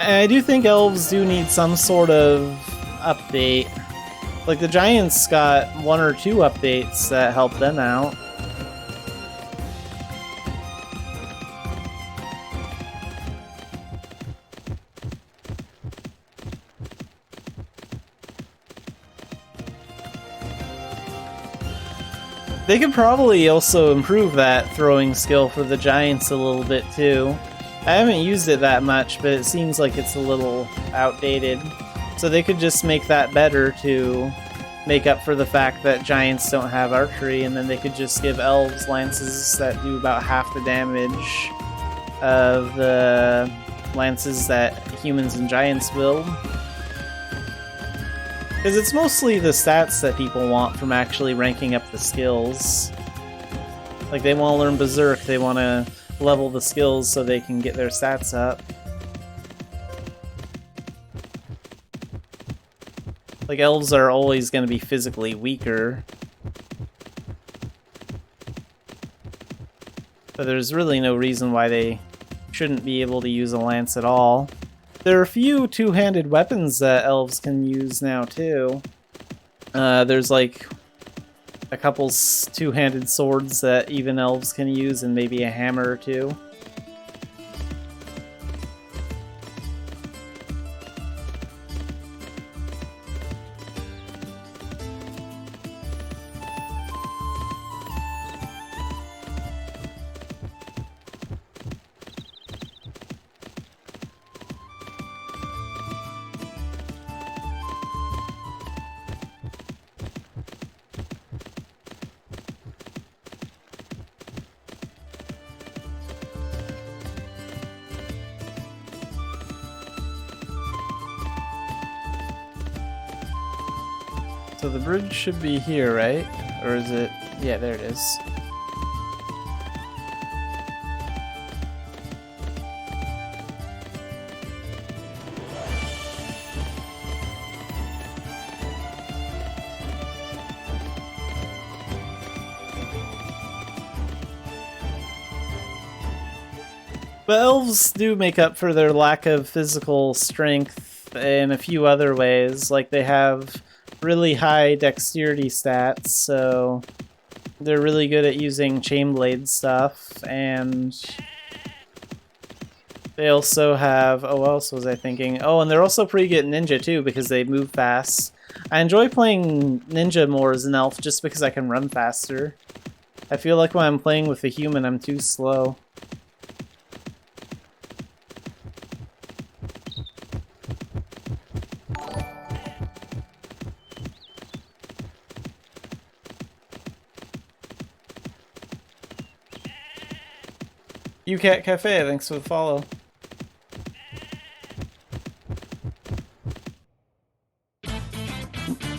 I do think elves do need some sort of update. Like, the giants got 1 or 2 updates that help them out. They could probably also improve that throwing skill for the giants a little bit too. I haven't used it that much, but it seems like it's a little outdated. So they could just make that better to make up for the fact that giants don't have archery, and then they could just give elves lances that do about half the damage of the lances that humans and giants wield. Because it's mostly the stats that people want from actually ranking up the skills. Like, they want to learn Berserk, they want to level the skills so they can get their stats up. Like, elves are always going to be physically weaker. But there's really no reason why they shouldn't be able to use a lance at all. There are a few two-handed weapons that elves can use now, too. There's, like, a couple two-handed swords that even elves can use, and maybe a hammer or two. So the bridge should be here, right? Or is it? Yeah, there it is. But elves do make up for their lack of physical strength in a few other ways. Like they have really high dexterity stats, so they're really good at using chainblade stuff, and they also have, oh, what else was I thinking? Oh, and they're also pretty good at ninja too, because they move fast. I enjoy playing ninja more as an elf just because I can run faster. I feel like when I'm playing with a human, I'm too slow. UCat Cafe, thanks for the follow.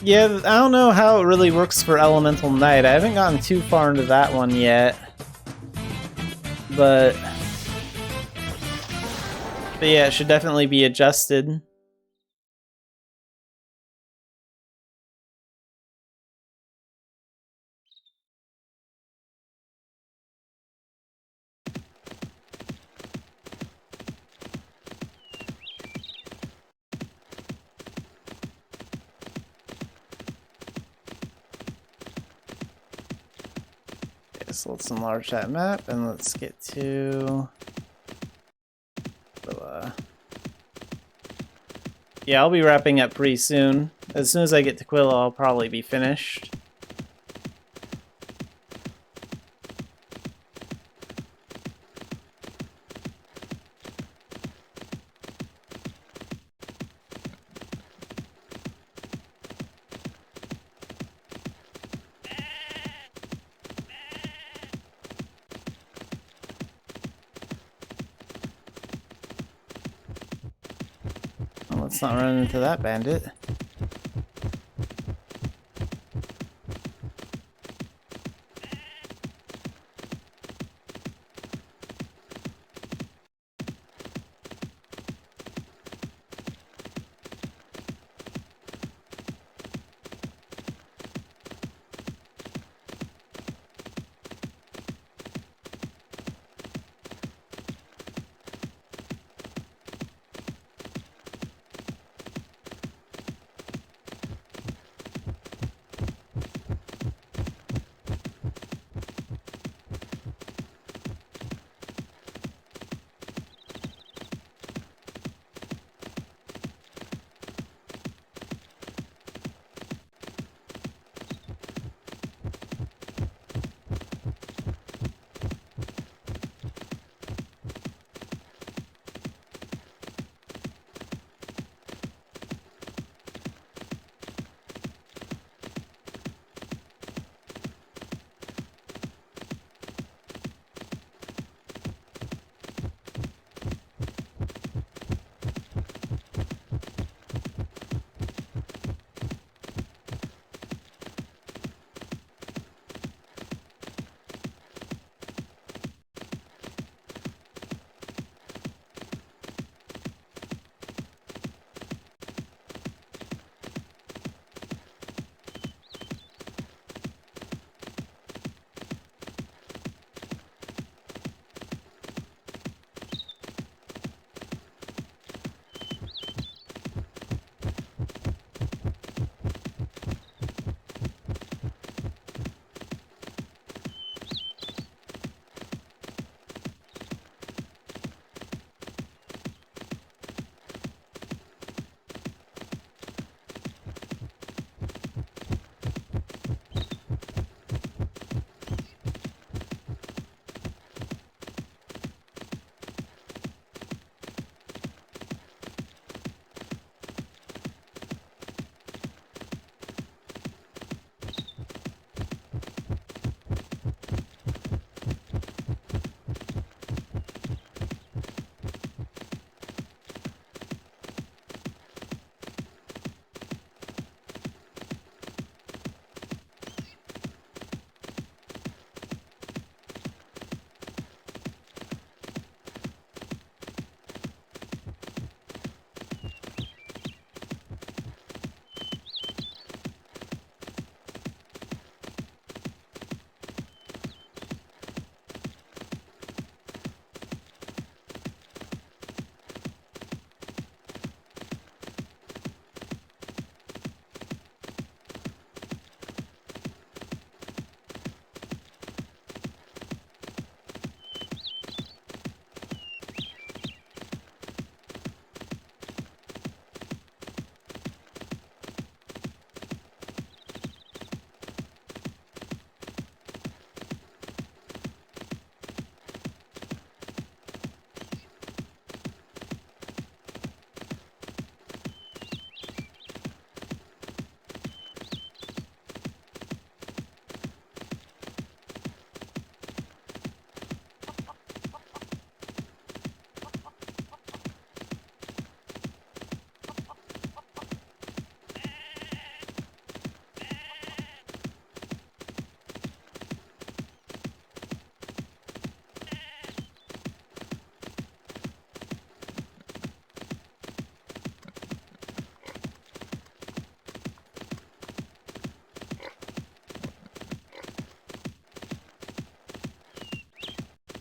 Yeah, I don't know how it really works for Elemental Knight. I haven't gotten too far into that one yet. But yeah, it should definitely be adjusted. So let's enlarge that map and let's get to... yeah, I'll be wrapping up pretty soon. As soon as I get to Quilla, I'll probably be finished. Let's not run into that bandit.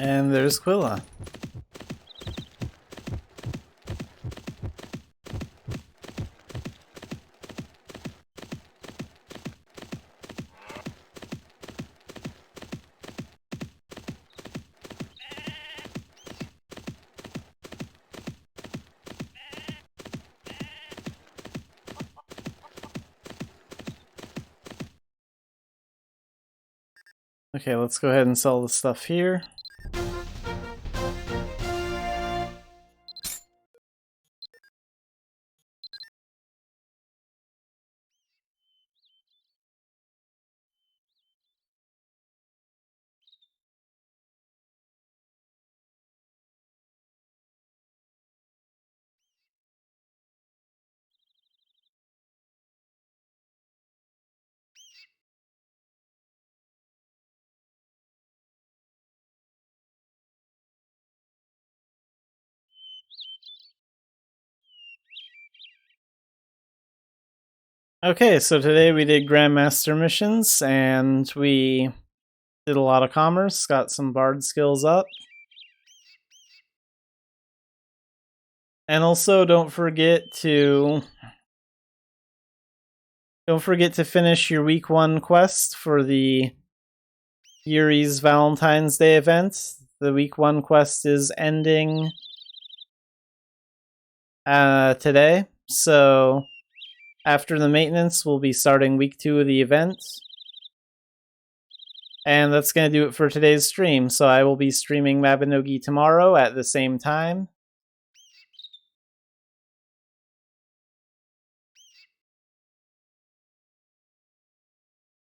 And there's Quilla. Okay, let's go ahead and sell the stuff here. Okay, so today we did Grandmaster missions, and we did a lot of commerce, got some bard skills up. And also don't forget to finish your week 1 quest for the Yuri's Valentine's Day event. The week 1 quest is ending today, so after the maintenance, we'll be starting week 2 of the event. And that's going to do it for today's stream. So I will be streaming Mabinogi tomorrow at the same time.